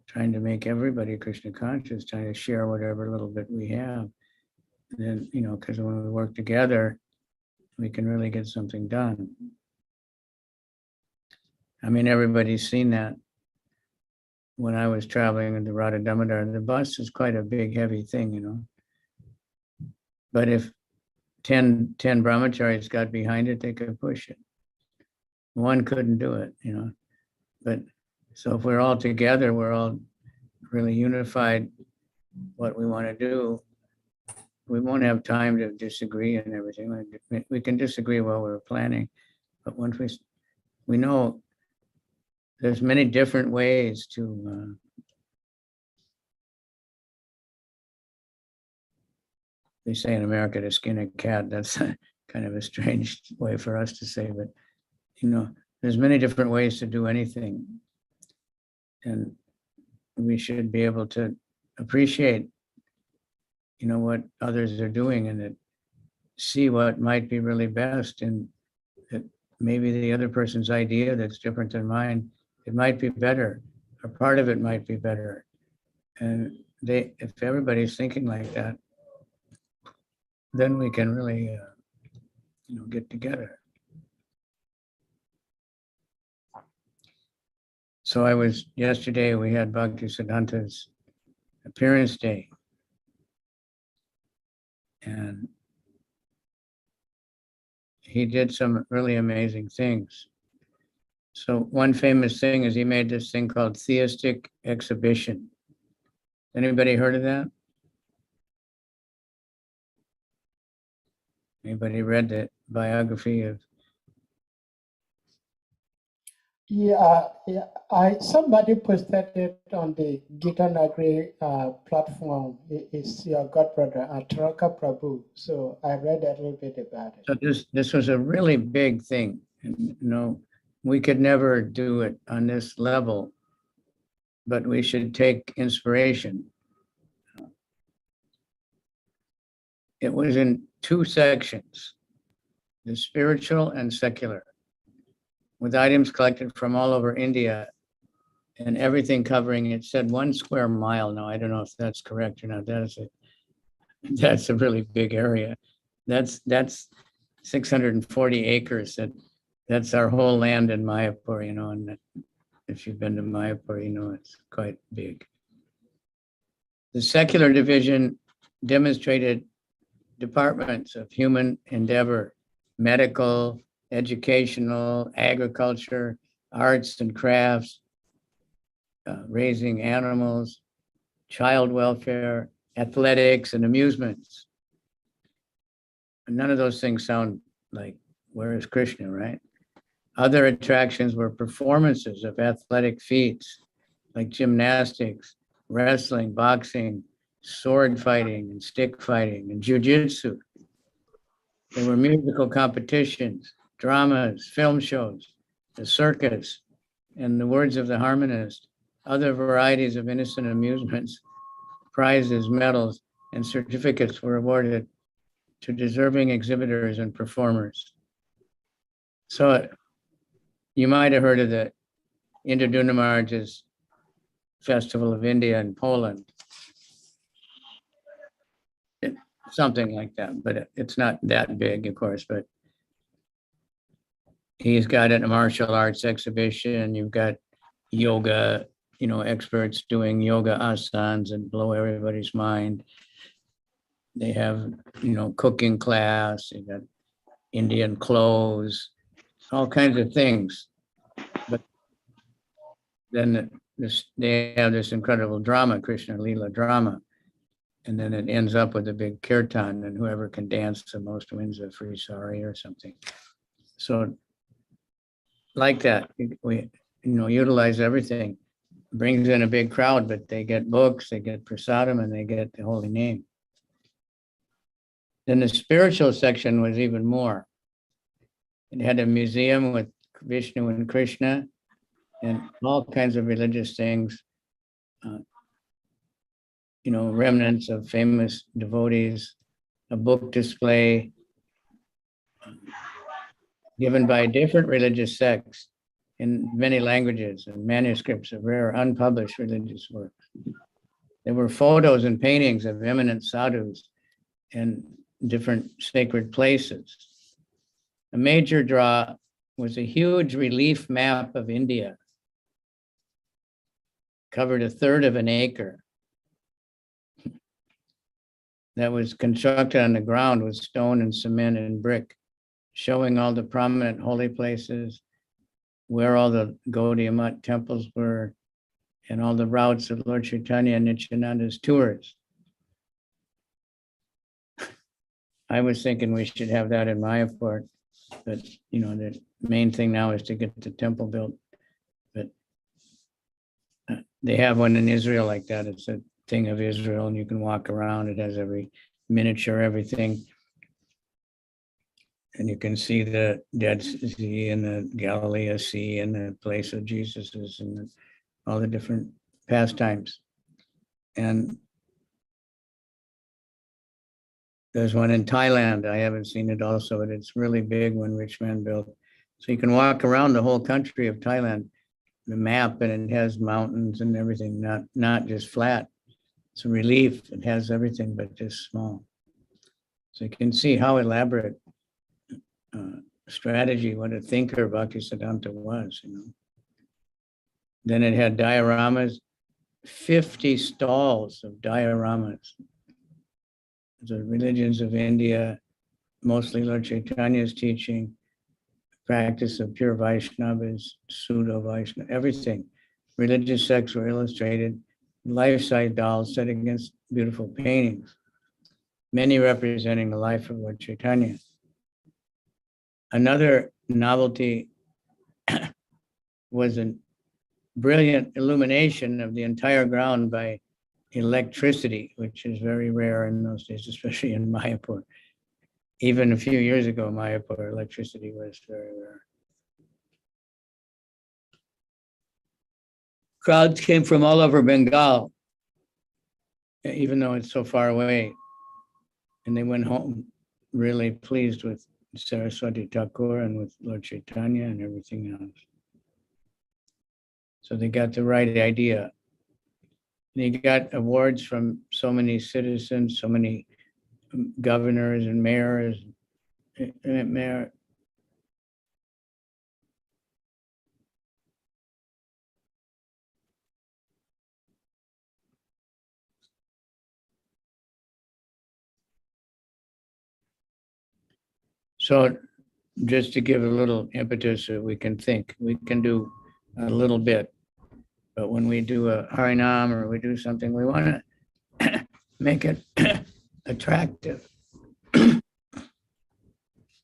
[SPEAKER 4] trying to make everybody Krishna conscious, trying to share whatever little bit we have. And then, because when we work together, we can really get something done. I mean, everybody's seen that. When I was traveling in the Radha Damodar, the bus is quite a big, heavy thing, But if 10 brahmacharis got behind it, they could push it. One couldn't do it, But so if we're all together, we're all really unified what we want to do, we won't have time to disagree and everything. We can disagree while we're planning, but once we know there's many different ways to they say in America to skin a cat. That's kind of a strange way for us to say, but there's many different ways to do anything, and we should be able to appreciate what others are doing, and see what might be really best, and that maybe the other person's idea that's different than mine, it might be better, or part of it might be better. And if everybody's thinking like that, then we can really get together. So yesterday we had Bhaktisiddhanta's appearance day, and he did some really amazing things. So one famous thing is he made this thing called theistic exhibition. Anybody heard of that? Anybody read the biography of?
[SPEAKER 3] Yeah. Somebody posted it on the Gita Nagri platform. It's your godbrother, Taraka Prabhu. So I read a little bit about it.
[SPEAKER 4] So this was a really big thing. And, we could never do it on this level, but we should take inspiration. It was in 2 sections, the spiritual and secular, with items collected from all over India and everything covering, it said 1 square mile. Now, I don't know if that's correct or not. That's a really big area. That's 640 acres. That's our whole land in Mayapur, and if you've been to Mayapur, it's quite big. The secular division demonstrated departments of human endeavor, medical, educational, agriculture, arts and crafts, raising animals, child welfare, athletics, and amusements. And none of those things sound like, where is Krishna, right? Other attractions were performances of athletic feats like gymnastics, wrestling, boxing, sword fighting, and stick fighting, and jujitsu. There were musical competitions, dramas, film shows, the circus, and the words of the harmonist, other varieties of innocent amusements, prizes, medals, and certificates were awarded to deserving exhibitors and performers. So you might have heard of the Indraduna Maharaj's Festival of India in Poland. Something like that, but it's not that big, of course, but he's got a martial arts exhibition. You've got yoga, experts doing yoga asanas and blow everybody's mind. They have, cooking class, you got Indian clothes, all kinds of things. But then they have this incredible drama, Krishna Leela drama. And then it ends up with a big kirtan, and whoever can dance the most wins a free sari or something. So like that, we utilize everything. Brings in a big crowd, but they get books, they get prasadam, and they get the holy name. Then the spiritual section was even more. It had a museum with Vishnu and Krishna and all kinds of religious things. Remnants of famous devotees, a book display, given by different religious sects in many languages and manuscripts of rare unpublished religious works. There were photos and paintings of eminent sadhus in different sacred places. A major draw was a huge relief map of India, covered 1/3 of an acre, that was constructed on the ground with stone and cement and brick, showing all the prominent holy places, where all the Gaudiya Math temples were, and all the routes of Lord Chaitanya and Nityananda's tours. I was thinking we should have that in Mayapur, but you know, the main thing now is to get the temple built. But they have one in Israel like that. It's a thing of Israel, and you can walk around. It has every miniature, everything. And you can see the Dead Sea and the Galilee Sea and the place of Jesus's and all the different pastimes. And there's one in Thailand. I haven't seen it also, but it's really big when Rich Man built. So you can walk around the whole country of Thailand, the map, and it has mountains and everything, not just flat. It's a relief. It has everything, but just small. So you can see how elaborate strategy, what a thinker Bhaktisiddhanta was, you know. Then it had dioramas, 50 stalls of dioramas. The religions of India, mostly Lord Chaitanya's teaching, practice of pure Vaishnavas, pseudo Vaishnava, everything. Religious sects were illustrated, life-size dolls set against beautiful paintings, many representing the life of Lord Chaitanya. Another novelty was a brilliant illumination of the entire ground by electricity, which is very rare in those days, especially in Mayapur. Even a few years ago, Mayapur, electricity was very rare. Crowds came from all over Bengal, even though it's so far away. And they went home really pleased with Saraswati Thakur and with Lord Chaitanya and everything else. So they got the right idea. They got awards from so many citizens, so many governors and mayors. So just to give a little impetus so we can think, we can do a little bit, but when we do a Harinam or we do something, we want to make it attractive.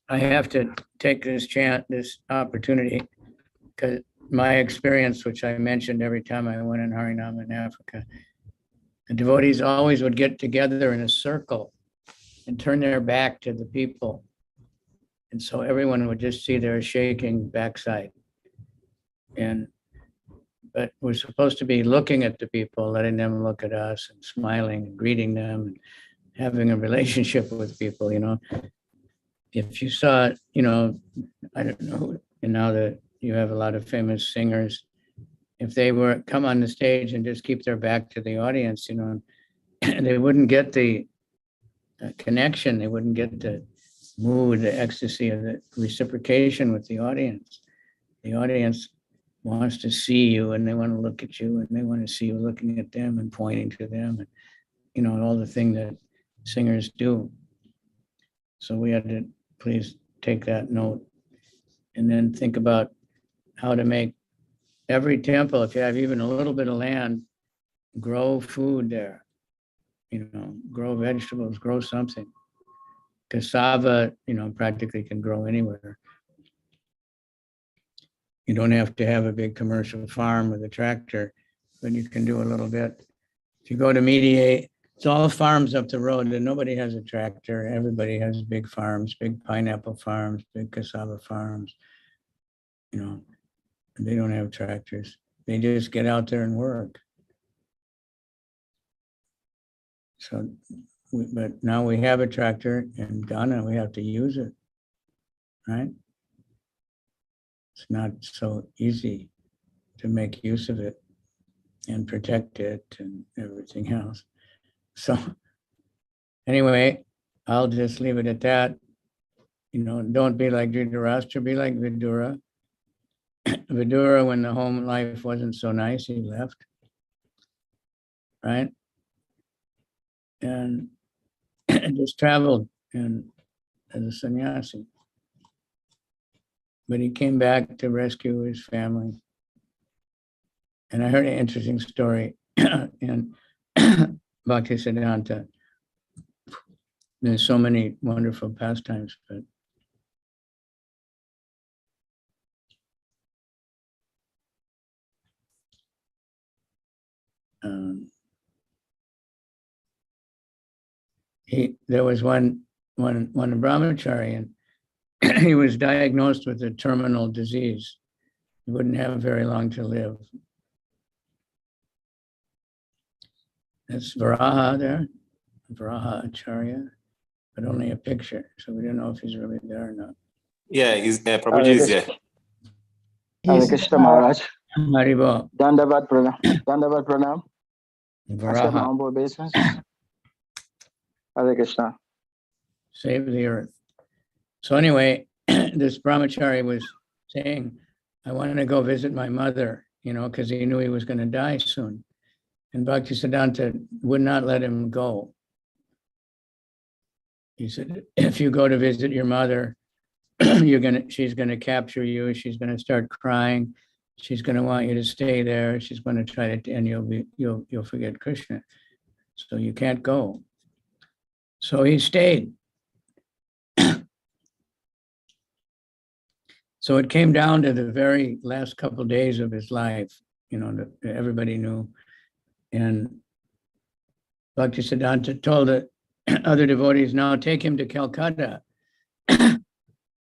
[SPEAKER 4] I have to take this opportunity, because my experience, which I mentioned every time I went in Harinam in Africa, the devotees always would get together in a circle and turn their back to the people. And so everyone would just see their shaking backside. But we're supposed to be looking at the people, letting them look at us and smiling and greeting them and having a relationship with people, you know. If you saw, you know, I don't know, and now that you have a lot of famous singers, if they were come on the stage and just keep their back to the audience, you know, they wouldn't get the connection, they wouldn't get the mood, the ecstasy of the reciprocation with the audience. The audience wants to see you and they want to look at you and they want to see you looking at them and pointing to them and, you know, all the thing that singers do. So we had to please take that note and then think about how to make every temple, if you have even a little bit of land, grow food there, you know, grow vegetables, grow something. Cassava, you know, practically can grow anywhere. You don't have to have a big commercial farm with a tractor, but you can do a little bit. If you go to Mediate, it's all farms up the road and nobody has a tractor. Everybody has big farms, big pineapple farms, big cassava farms. You know, and they don't have tractors. They just get out there and work. So, but now we have a tractor in Ghana, we have to use it, right? it's not so easy to make use of it and protect it and everything else. So anyway, I'll just leave it at that. You know, don't be like Dhritarashtra, be like Vidura. Vidura, when the home life wasn't so nice, he left, right? And just traveled and as a sannyasi. But he came back to rescue his family. And I heard an interesting story in Bhaktisiddhanta. There's so many wonderful pastimes, but there was one brahmachari, and he was diagnosed with a terminal disease. He wouldn't have very long to live. That's Varaha there, Varaha Acharya, but only a picture. So we don't know if he's really there or not.
[SPEAKER 6] Yeah, Prabhuji is there.
[SPEAKER 7] Hare
[SPEAKER 3] He's,
[SPEAKER 7] Krishna Maharaj.
[SPEAKER 4] Haribo,
[SPEAKER 7] Dandavat Pranam. Dandavat Pranam.
[SPEAKER 4] Varaha,
[SPEAKER 7] Humble obeisance. Hare Krishna.
[SPEAKER 4] save the earth. So anyway, this brahmachari was saying, I wanted to go visit my mother, you know, because he knew he was going to die soon. And Bhaktisiddhanta would not let him go. He said, if you go to visit your mother, she's gonna capture you. She's gonna start crying. She's gonna want you to stay there. She's gonna try to, and you'll forget Krishna. So you can't go. So he stayed. So it came down to the very last couple of days of his life, you know, that everybody knew. And Bhaktisiddhanta told the other devotees, now take him to Calcutta.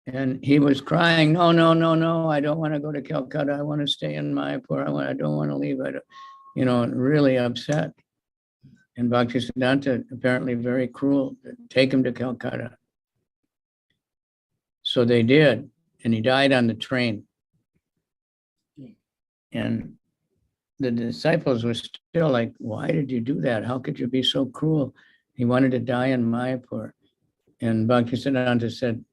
[SPEAKER 4] And he was crying, no, I don't want to go to Calcutta. I want to stay in Mayapur. I don't want to leave. You know, really upset. And Bhaktisiddhanta, apparently very cruel, take him to Calcutta. So they did, and he died on the train. And the disciples were still like, why did you do that? How could you be so cruel? He wanted to die in Mayapur. And Bhaktisiddhanta said,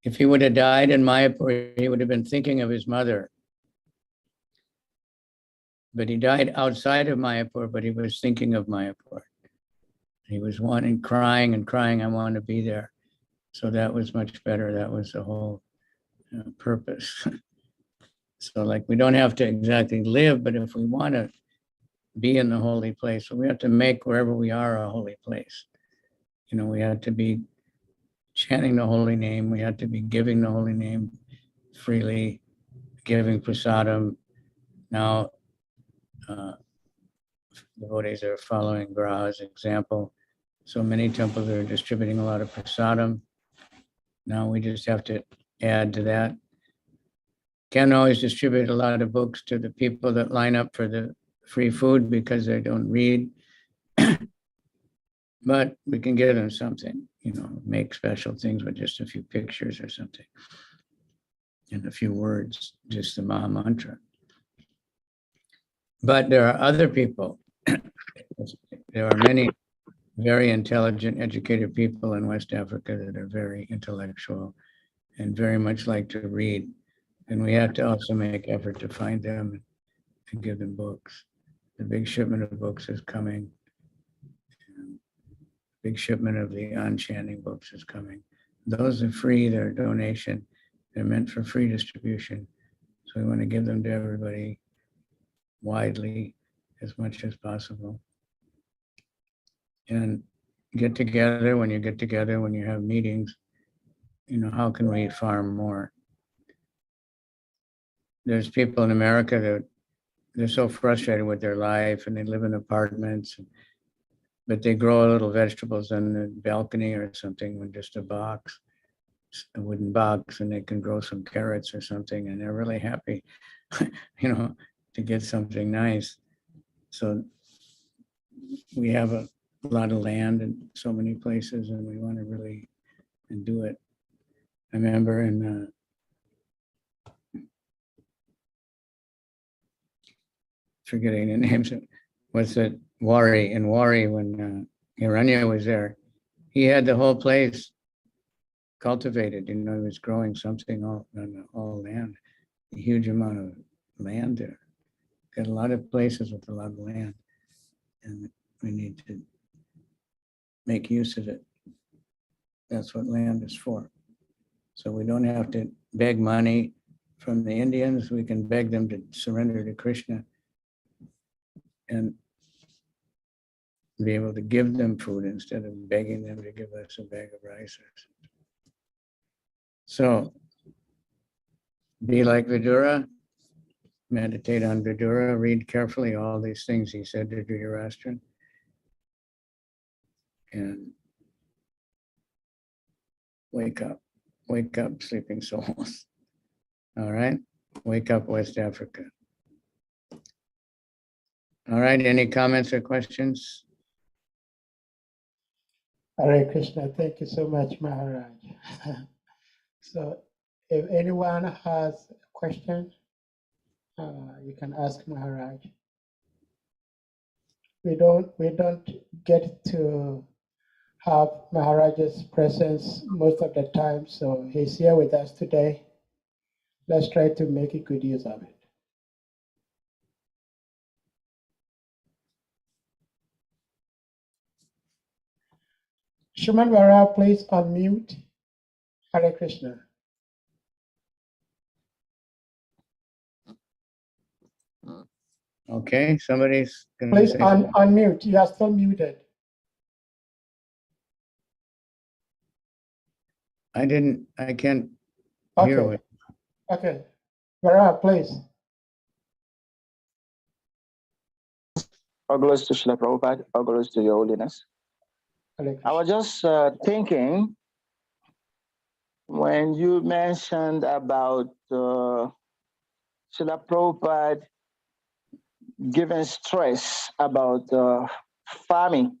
[SPEAKER 4] if he would have died in Mayapur, he would have been thinking of his mother. But he died outside of Mayapur, but he was thinking of Mayapur. He was crying, I want to be there. So that was much better. That was the whole purpose. So like, we don't have to exactly live, but if we want to be in the holy place, we have to make wherever we are a holy place. You know, we have to be chanting the holy name. We have to be giving the holy name freely, giving prasadam. Now, devotees are following Varaha's example. So many temples are distributing a lot of prasadam. Now we just have to add to that. Can't always distribute a lot of books to the people that line up for the free food because they don't read. But we can give them something, you know, make special things with just a few pictures or something. And a few words, just the Maha Mantra. But there are other people. There are many very intelligent, educated people in West Africa that are very intellectual and very much like to read. And we have to also make effort to find them and give them books. The big shipment of books is coming. Big shipment of the on-chanting books is coming. Those are free, they're a donation. They're meant for free distribution. So we want to give them to everybody widely as much as possible. And get together, when you have meetings, you know, how can we farm more? There's people in America that they're so frustrated with their life and they live in apartments, but they grow little vegetables on the balcony or something with just a box, a wooden box, and they can grow some carrots or something, and they're really happy, you know, to get something nice. So we have a lot of land in so many places, and we want to really do it. I remember in forgetting the names. What's it? Wari, in Wari, when Hiranya was there, he had the whole place cultivated. He was growing something all on the whole land, a huge amount of land there. Got a lot of places with a lot of land, and we need to make use of it. That's what land is for. So we don't have to beg money from the Indians. We can beg them to surrender to Krishna and be able to give them food instead of begging them to give us a bag of rice. So be like Vidura, meditate on Vidura, read carefully all these things he said to Dhritarashtra, and wake up, sleeping souls. All right, wake up, West Africa. All right, any comments or questions?
[SPEAKER 3] Hare Krishna, thank you so much, Maharaj. So if anyone has a question, you can ask Maharaj. We don't get to have Maharaj's presence most of the time, so he's here with us today. Let's try to make a good use of it. Shuman Vara, please unmute. Hare Krishna.
[SPEAKER 4] Okay, somebody's gonna
[SPEAKER 3] Please
[SPEAKER 4] say
[SPEAKER 3] unmute. You are still muted.
[SPEAKER 4] I can't hear
[SPEAKER 3] Okay.
[SPEAKER 4] what.
[SPEAKER 3] Okay. Vara, please.
[SPEAKER 7] All glories to Srila Prabhupada, all glories to Your Holiness.
[SPEAKER 3] Hare
[SPEAKER 7] I was just thinking when you mentioned about Srila Prabhupada giving stress about farming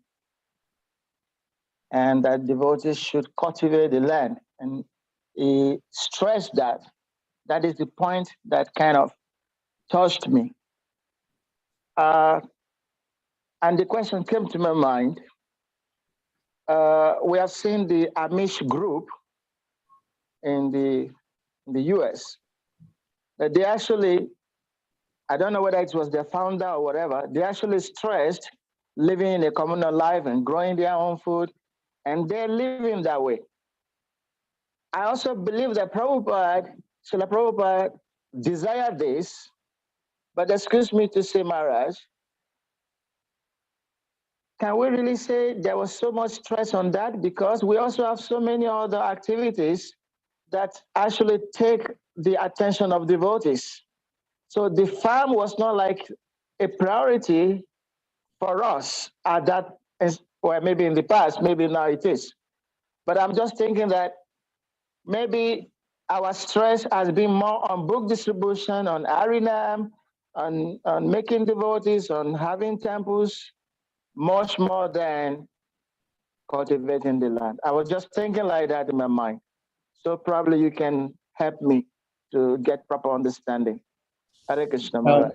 [SPEAKER 7] and that devotees should cultivate the land. And he stressed that. That is the point that kind of touched me. And the question came to my mind. We have seen the Amish group in the US, that they actually, I don't know whether it was their founder or whatever, they actually stressed living in a communal life and growing their own food, and they're living that way. I also believe that Srila Prabhupada desired this, but excuse me to say, Maharaj, can we really say there was so much stress on that? Because we also have so many other activities that actually take the attention of devotees. So the farm was not like a priority for us at that, or maybe in the past, maybe now it is. But I'm just thinking that maybe our stress has been more on book distribution, on Harinam, on making devotees, on having temples, much more than cultivating the land. I was just thinking like that in my mind. So probably you can help me to get proper understanding. Hare Krishna Maharaj.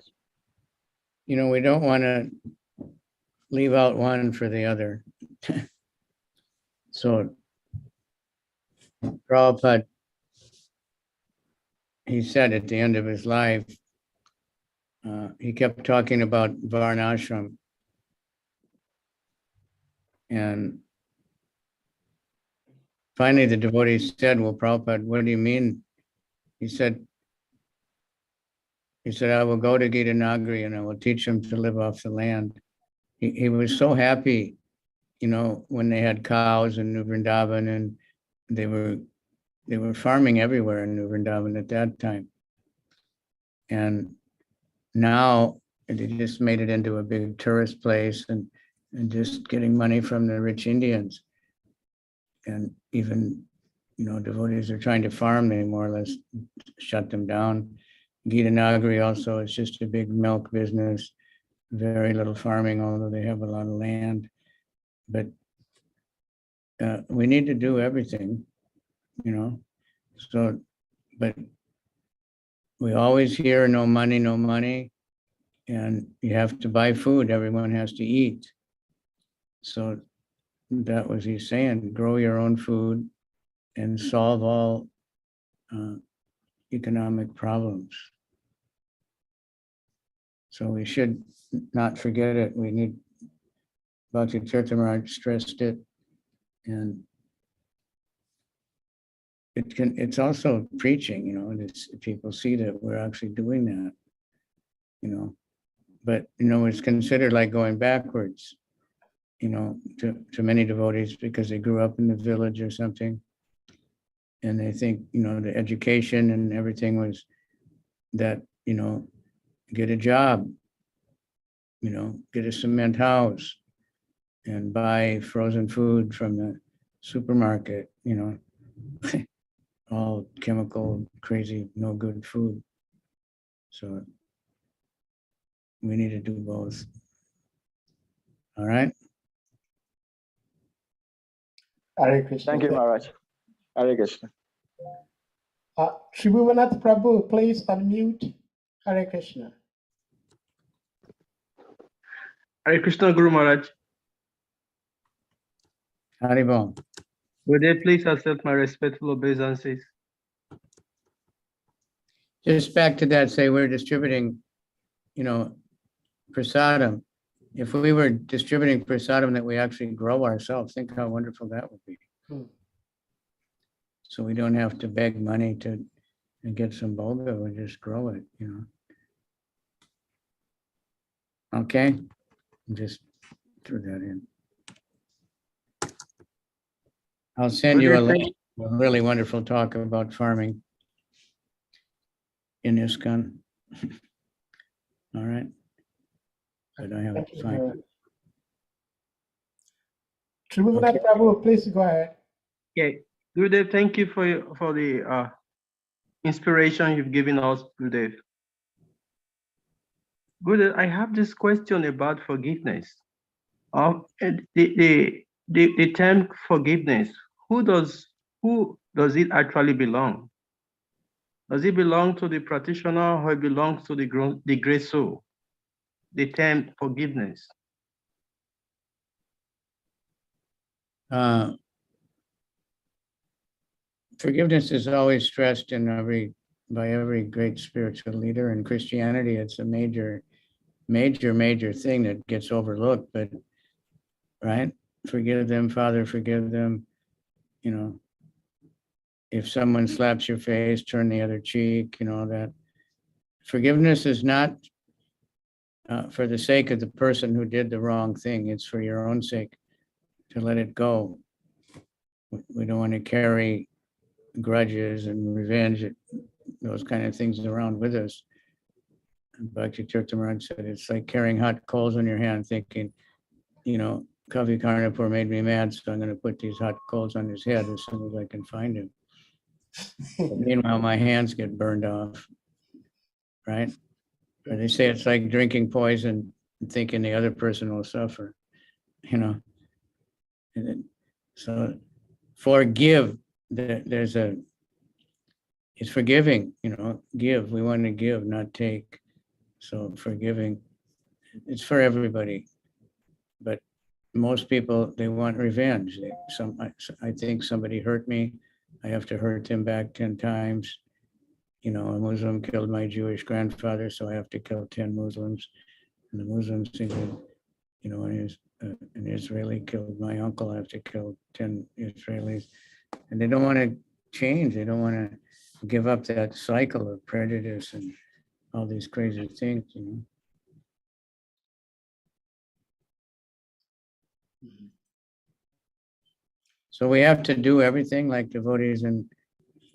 [SPEAKER 4] We don't want to leave out one for the other. So Prabhupada, he said at the end of his life, he kept talking about Varnashram. And finally the devotee said, well, Prabhupada, what do you mean? He said, I will go to Gita Nagari and I will teach them to live off the land. He was so happy, when they had cows in New Vrindavan, and they were farming everywhere in New Vrindavan at that time. And now they just made it into a big tourist place and just getting money from the rich Indians. And even, devotees are trying to farm, they more or less shut them down. Gita Nagari also is just a big milk business, very little farming, although they have a lot of land. But we need to do everything, So, but we always hear no money, no money. And you have to buy food. Everyone has to eat. So that was he's saying, grow your own food and solve all economic problems. So we should not forget it. We need, Bhakti Tirtha stressed it, and it's also preaching, people see that we're actually doing that, but, it's considered like going backwards, to many devotees because they grew up in the village or something. And they think, the education and everything was that, get a job, get a cement house and buy frozen food from the supermarket, all chemical, crazy, no good food. So we need to do both. All right.
[SPEAKER 3] Hare Krishna.
[SPEAKER 7] Thank you, Maharaj. Hare Krishna.
[SPEAKER 3] Tribhuvannath Prabhu, please unmute. Hare Krishna.
[SPEAKER 8] Hare Krishna, Guru Maharaj.
[SPEAKER 4] Haribol.
[SPEAKER 8] Would they please accept my respectful obeisances?
[SPEAKER 4] Just back to that, say we're distributing, prasadam. If we were distributing prasadam that we actually grow ourselves, think how wonderful that would be. So we don't have to beg money to get some boga, we just grow it, Okay, just threw that in. I'll send you a link, a really wonderful talk about farming in ISKCON. All right. But I have to find it.
[SPEAKER 3] Tribhuvannath Prabhu, please go ahead.
[SPEAKER 8] Okay, Gurudev, thank you for the inspiration you've given us, Gurudev. Gurudev, I have this question about forgiveness. The term forgiveness, who does it actually belong? Does it belong to the practitioner or it belongs to the great soul? The term forgiveness.
[SPEAKER 4] Forgiveness is always stressed by every great spiritual leader. In Christianity, it's a major thing that gets overlooked, but right? Forgive them, Father, forgive them. If someone slaps your face, turn the other cheek, that. Forgiveness is not for the sake of the person who did the wrong thing. It's for your own sake to let it go. We don't want to carry grudges and revenge, those kind of things around with us. Bhakti Tirtha Maharaj said, it's like carrying hot coals on your hand, thinking, KAVICANDRA made me mad, so I'm going to put these hot coals on his head as soon as I can find him. But meanwhile, my hands get burned off, right? Or they say it's like drinking poison and thinking the other person will suffer, And then, so forgive, it's forgiving, give, we want to give, not take. So forgiving, it's for everybody. But most people, they want revenge. I think somebody hurt me, I have to hurt him back 10 times. A Muslim killed my Jewish grandfather, so I have to kill 10 Muslims. And the Muslims think that, an Israeli killed my uncle, I have to kill 10 Israelis. And they don't want to change. They don't want to give up that cycle of prejudice and all these crazy things, So we have to do everything like devotees in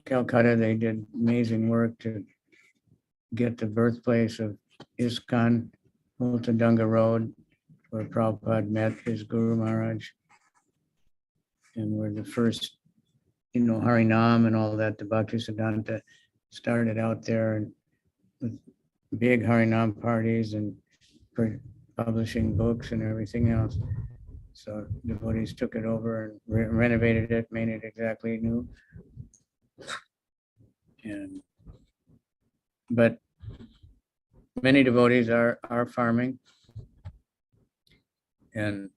[SPEAKER 4] Calcutta. They did amazing work to get the birthplace of ISKCON, Multadunga Road, where Prabhupada met his Guru Maharaj. And we're the first, Harinam and all that. The Bhaktisiddhanta started out there and with big Harinam parties and publishing books and everything else. So devotees took it over and renovated it, made it exactly new. But many devotees are farming and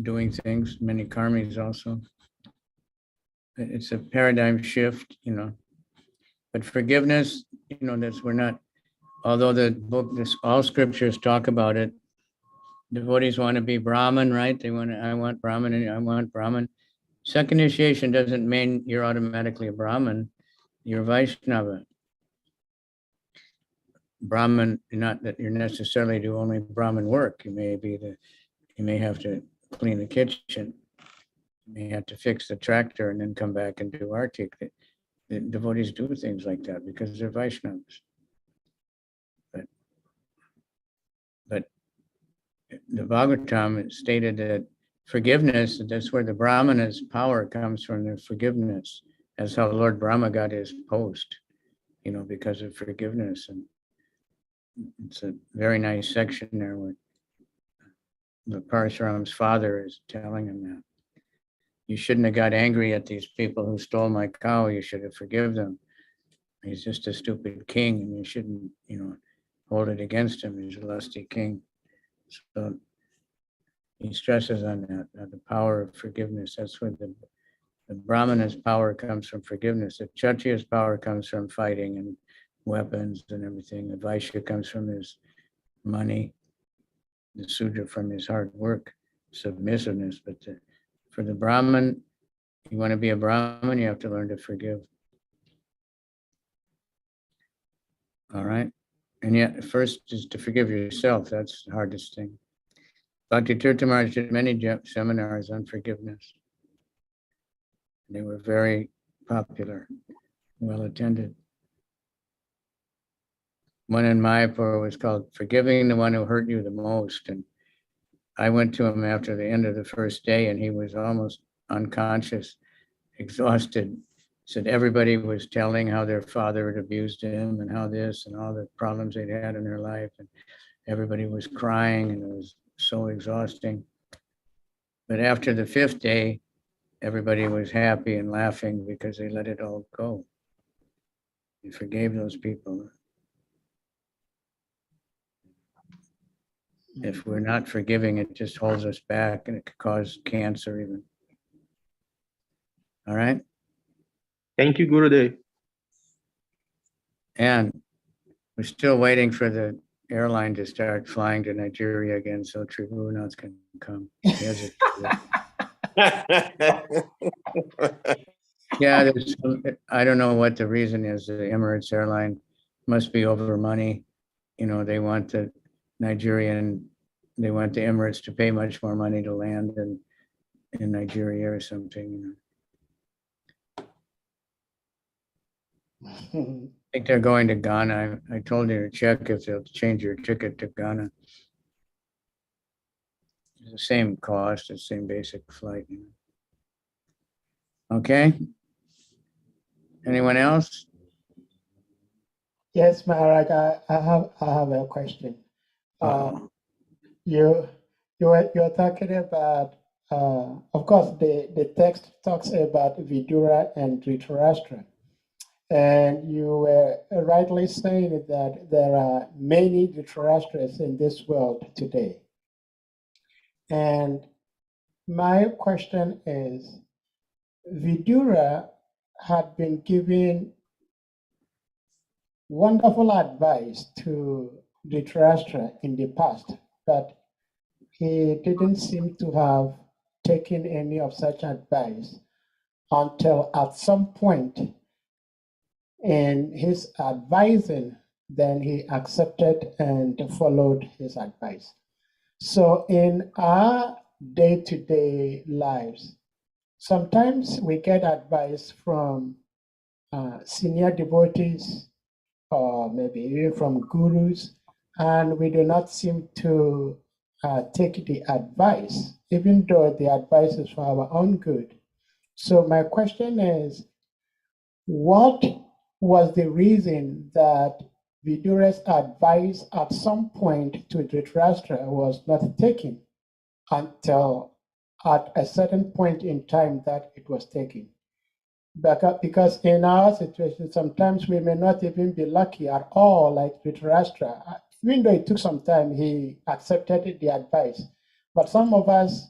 [SPEAKER 4] doing things, many karmis also. It's a paradigm shift, you know. But forgiveness, you know, we're not, although the book, all scriptures talk about it, devotees want to be Brahmin, right? I want Brahmin and I want Brahmin. Second initiation doesn't mean you're automatically a Brahmin, you're Vaishnava. Brahmin, not that you're necessarily do only Brahmin work. You may have to clean the kitchen. You may have to fix the tractor and then come back and do artik. The devotees do things like that because they're Vaishnavas. But the Bhagavatam stated that forgiveness, that's where the Brahmana's power comes from, their forgiveness. That's how Lord Brahma got his post, you know, because of forgiveness. And it's a very nice section there where the Parshuram's father is telling him that. You shouldn't have got angry at these people who stole my cow. You should have forgiven them. He's just a stupid king and you shouldn't, you know, hold it against him. He's a lusty king. So he stresses on that, the power of forgiveness. That's where the Brahmana's power comes from forgiveness. The Kshatriya's power comes from fighting and weapons and everything. The Vaishya comes from his money. The Sudra from his hard work, submissiveness. But for the Brahmin, you want to be a Brahmin, you have to learn to forgive. All right. And yet, first is to forgive yourself. That's the hardest thing. Bhakti Tirtha Maharaj did many seminars on forgiveness. They were very popular, well attended. One in Mayapur was called Forgiving the One Who Hurt You the Most. And I went to him after the end of the first day and he was almost unconscious, exhausted. Said everybody was telling how their father had abused him and how this and all the problems they'd had in their life. And everybody was crying and it was so exhausting. But after the fifth day, everybody was happy and laughing because they let it all go. They forgave those people. If we're not forgiving, it just holds us back and it could cause cancer even. All right?
[SPEAKER 8] Thank you, Gurudev.
[SPEAKER 4] And we're still waiting for the airline to start flying to Nigeria again so Tribhunath can come. Yeah, I don't know what the reason is. The Emirates airline must be over money. You know, they want the Emirates to pay much more money to land in Nigeria or something. You know. I think they're going to Ghana. I told you to check if they'll change your ticket to Ghana. It's the same cost, the same basic flight. You know. Okay. Anyone else?
[SPEAKER 3] Yes, Maharaj, I have a question. You're talking about, of course, the text talks about Vidura and Dhritarashtra. And you were rightly saying that there are many Dhritarashtras in this world today. And my question is, Vidura had been giving wonderful advice to Dhritarashtra in the past, but he didn't seem to have taken any of such advice until at some point in his advising, then he accepted and followed his advice. So in our day-to-day lives, sometimes we get advice from senior devotees or maybe even from gurus, and we do not seem to take the advice, even though the advice is for our own good. So my question is, what was the reason that Vidura's advice at some point to Dhritarashtra was not taken until at a certain point in time that it was taken? Because in our situation, sometimes we may not even be lucky at all, like Dhritarashtra. even though it took some time, he accepted the advice. But some of us,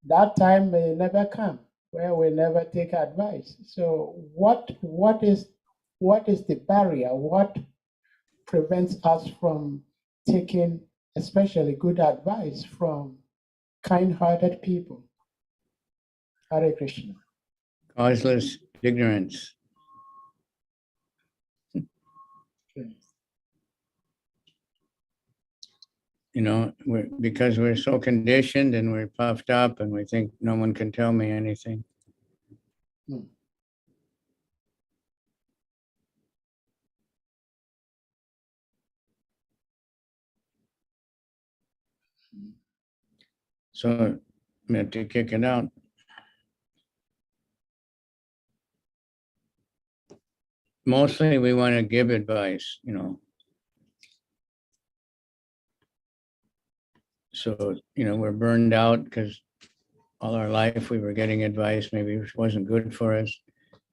[SPEAKER 3] that time may never come, where we never take advice. So what is the barrier? What prevents us from taking especially good advice from kind-hearted people? Hare Krishna.
[SPEAKER 4] Causeless ignorance.
[SPEAKER 3] Okay.
[SPEAKER 4] You know, because we're so conditioned and we're puffed up and we think no one can tell me anything.
[SPEAKER 3] Hmm.
[SPEAKER 4] So we have to kick it out. Mostly we want to give advice, you know. So, you know, we're burned out because all our life we were getting advice, maybe it wasn't good for us.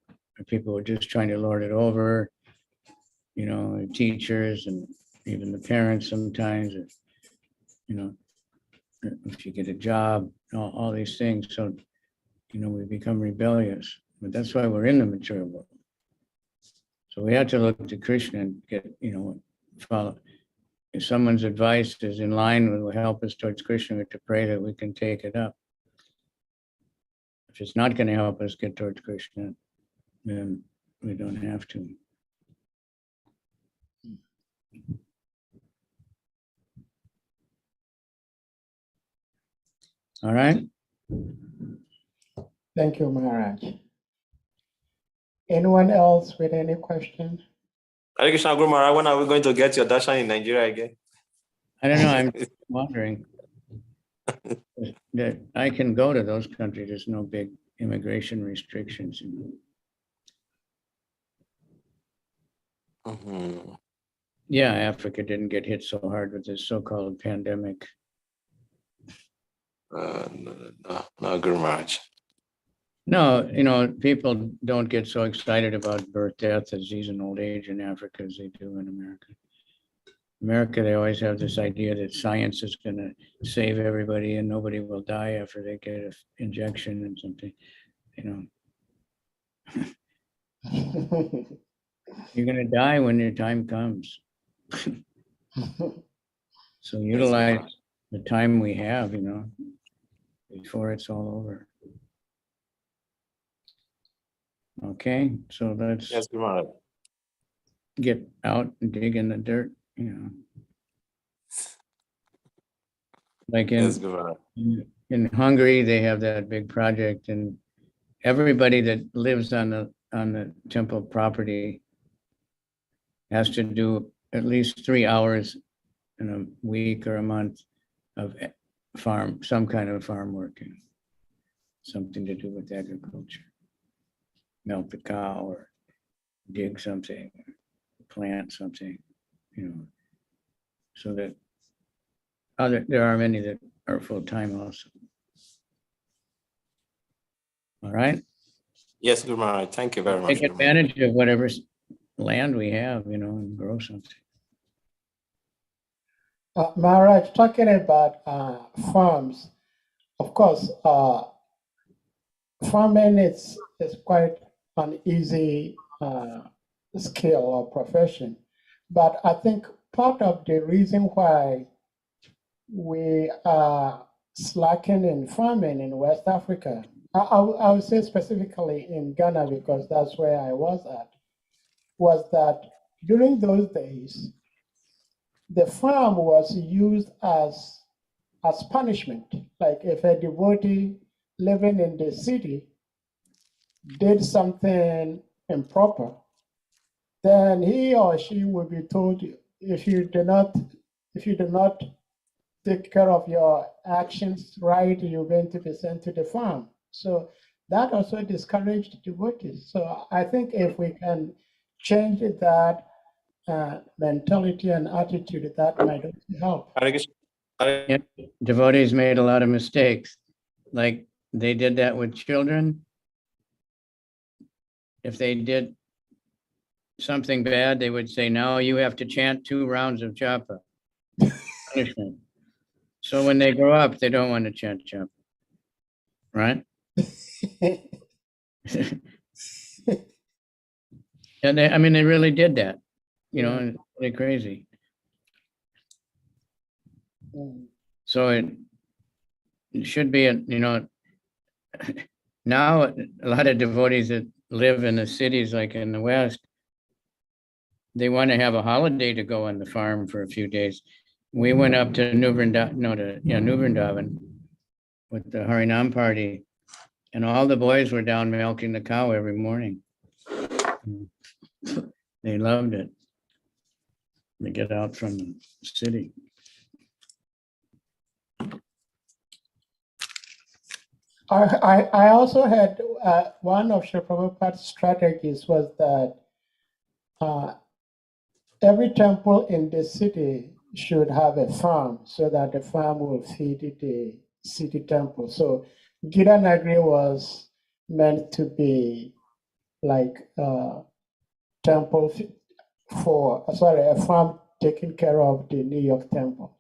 [SPEAKER 4] Or people were just trying to lord it over, you know, teachers and even the parents sometimes, you know, if you get a job, all these things. So, you know, we become rebellious, but that's why we're in the material world. So we have to look to Krishna and get, you know, follow. If someone's advice is in line with will help us towards Krishna, we have to pray that we can take it up. If it's not going to help us get towards Krishna, then we don't have to. All right.
[SPEAKER 3] Thank you, Maharaj. Anyone else with any question?
[SPEAKER 6] Hare Krishna, Guru Maharaj, when are we going to get your darshan in Nigeria again?
[SPEAKER 4] I don't know. I'm wondering that I can go to those countries. There's no big immigration restrictions.
[SPEAKER 6] Mhm.
[SPEAKER 4] Yeah, Africa didn't get hit so hard with this so-called pandemic.
[SPEAKER 6] No, Guru Maharaj.
[SPEAKER 4] No, you know, people don't get so excited about birth, death, disease, and old age in Africa as they do in America. America, they always have this idea that science is going to save everybody and nobody will die after they get an injection and something, you know. You're going to die when your time comes. So utilize the time we have, you know, before it's all over. Okay, so let's
[SPEAKER 6] Yes, Guru Maharaj.
[SPEAKER 4] get out and dig in the dirt, you know. Like
[SPEAKER 6] Yes, Guru Maharaj.
[SPEAKER 4] in Hungary, they have that big project, and everybody that lives on the temple property has to do at least 3 hours in a week or a month of farm, some kind of farm working, something to do with agriculture. Milk the cow or dig something, plant something, you know, so that there are many that are full-time also. All right.
[SPEAKER 6] Yes, Guru Maharaj. Thank you very much.
[SPEAKER 4] Take
[SPEAKER 6] Guru Maharaj.
[SPEAKER 4] advantage of whatever land we have, you know, and grow something.
[SPEAKER 3] Maharaj, talking about farms, of course, farming is quite an easy skill or profession. But I think part of the reason why we are slacking in farming in West Africa, I would say specifically in Ghana, because that's where I was at, was that during those days, the farm was used as punishment. Like if a devotee living in the city did something improper, then he or she will be told, if you do not take care of your actions right, you're going to be sent to the farm. So that also discouraged devotees. So I think if we can change that mentality and attitude, that might also help.
[SPEAKER 6] Hare Krishna. Hare-
[SPEAKER 4] Yep. Devotees made a lot of mistakes. Like they did that with children. If they did something bad, they would say, no, you have to chant 2 rounds of japa. Punishment. So when they grow up, they don't want to chant japa. Right? And they, I mean, they really did that, you know, and it's really crazy. So it should be, you know, now a lot of devotees that live in the cities, like in the West, they want to have a holiday to go on the farm for a few days. We went up to New Vrindavan with the Harinam party, and all the boys were down milking the cow every morning. They loved it. They get out from the city.
[SPEAKER 3] I also had one of Srila Prabhupada's strategies was that every temple in the city should have a farm so that the farm will feed the city temple. So Gita Nagari was meant to be like a temple a farm taking care of the New York temple.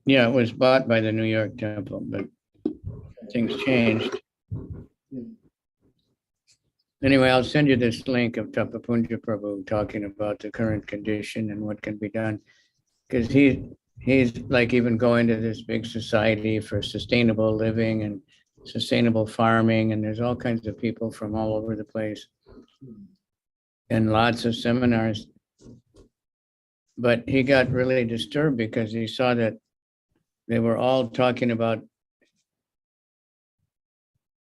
[SPEAKER 4] Yeah, it was bought by the New York temple, but things changed. Anyway, I'll send you this link of Tapapunja Prabhu talking about the current condition and what can be done. Because he's like even going to this big society for sustainable living and sustainable farming, and there's all kinds of people from all over the place and lots of seminars. But he got really disturbed because he saw that they were all talking about,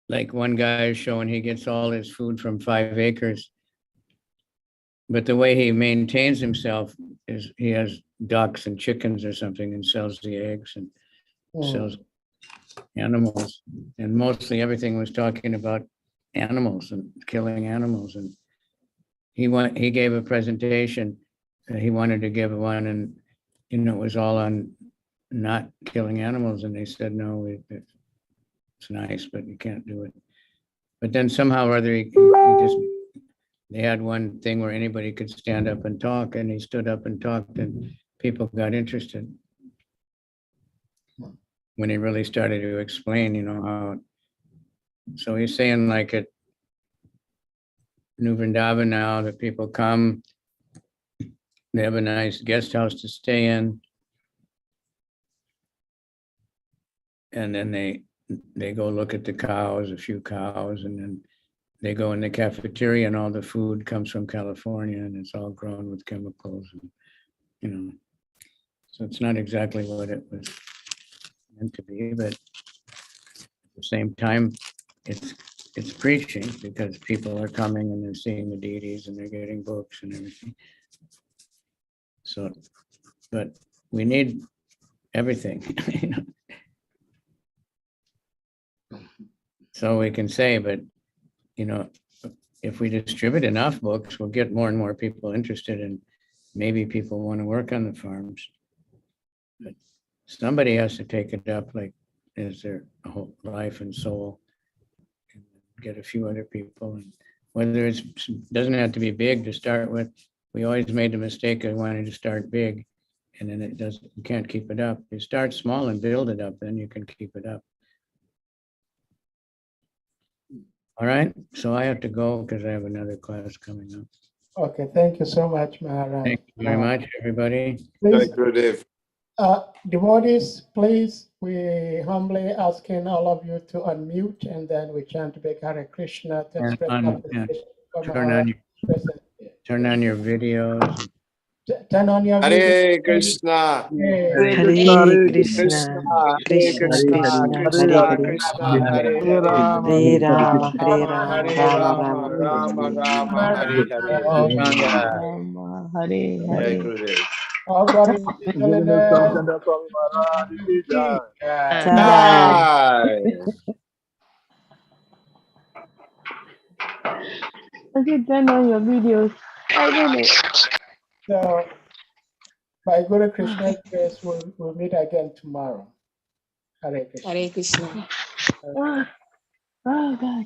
[SPEAKER 4] like one guy is showing he gets all his food from 5 acres. But the way he maintains himself is he has ducks and chickens or something and sells the eggs and sells animals. And mostly everything was talking about animals and killing animals. And he gave a presentation that he wanted to give one, and you know, it was all on not killing animals. And they said, no, it's nice, but you can't do it. But then somehow or other, they had one thing where anybody could stand up and talk, and he stood up and talked, and people got interested. When he really started to explain, you know, how, so he's saying like at New Vrindavan now that people come, they have a nice guest house to stay in. And then they go look at the cows, a few cows, and then they go in the cafeteria and all the food comes from California and it's all grown with chemicals, and, you know, so it's not exactly what it was meant to be, but at the same time, it's preaching because people are coming and they're seeing the deities and they're getting books and everything. So, but we need everything, you know. So we can say, but you know, if we distribute enough books, we'll get more and more people interested, and maybe people want to work on the farms. But somebody has to take it up, like as their whole life and soul, and get a few other people. And whether it doesn't have to be big to start with. We always made the mistake of wanting to start big, and then you can't keep it up. You start small and build it up, then you can keep it up. All right, so I have to go because I have another class coming up.
[SPEAKER 3] Okay, thank you so much, Maharaj.
[SPEAKER 4] Thank you very much, everybody.
[SPEAKER 3] Please,
[SPEAKER 6] Gurudev.
[SPEAKER 3] devotees, please, we humbly asking all of you to unmute, and then we chant big Hare Krishna to
[SPEAKER 4] And
[SPEAKER 3] express appreciation for Maharaj.
[SPEAKER 4] Turn on your videos.
[SPEAKER 3] Turn on your video.
[SPEAKER 6] Hare Krishna.
[SPEAKER 3] Hey.
[SPEAKER 9] Hare Krishna, Krishna Krishna, Hare
[SPEAKER 6] Krishna,
[SPEAKER 9] Hare,
[SPEAKER 6] Hare Hare.
[SPEAKER 9] Hare Rama, Hare
[SPEAKER 6] Hare
[SPEAKER 9] Rama, Rama
[SPEAKER 6] Rama,
[SPEAKER 9] Rama,
[SPEAKER 6] Rama, Hare Hare.
[SPEAKER 9] Rama, Hare
[SPEAKER 6] Jai
[SPEAKER 9] Hare.
[SPEAKER 6] Gurudev.
[SPEAKER 3] All glory to holiness.
[SPEAKER 6] Jai.
[SPEAKER 9] Okay, turn on your videos. I don't know.
[SPEAKER 3] So, by Guru Krishna's grace, we'll meet again tomorrow. Hare Krishna.
[SPEAKER 5] Hare Krishna.
[SPEAKER 9] Oh God.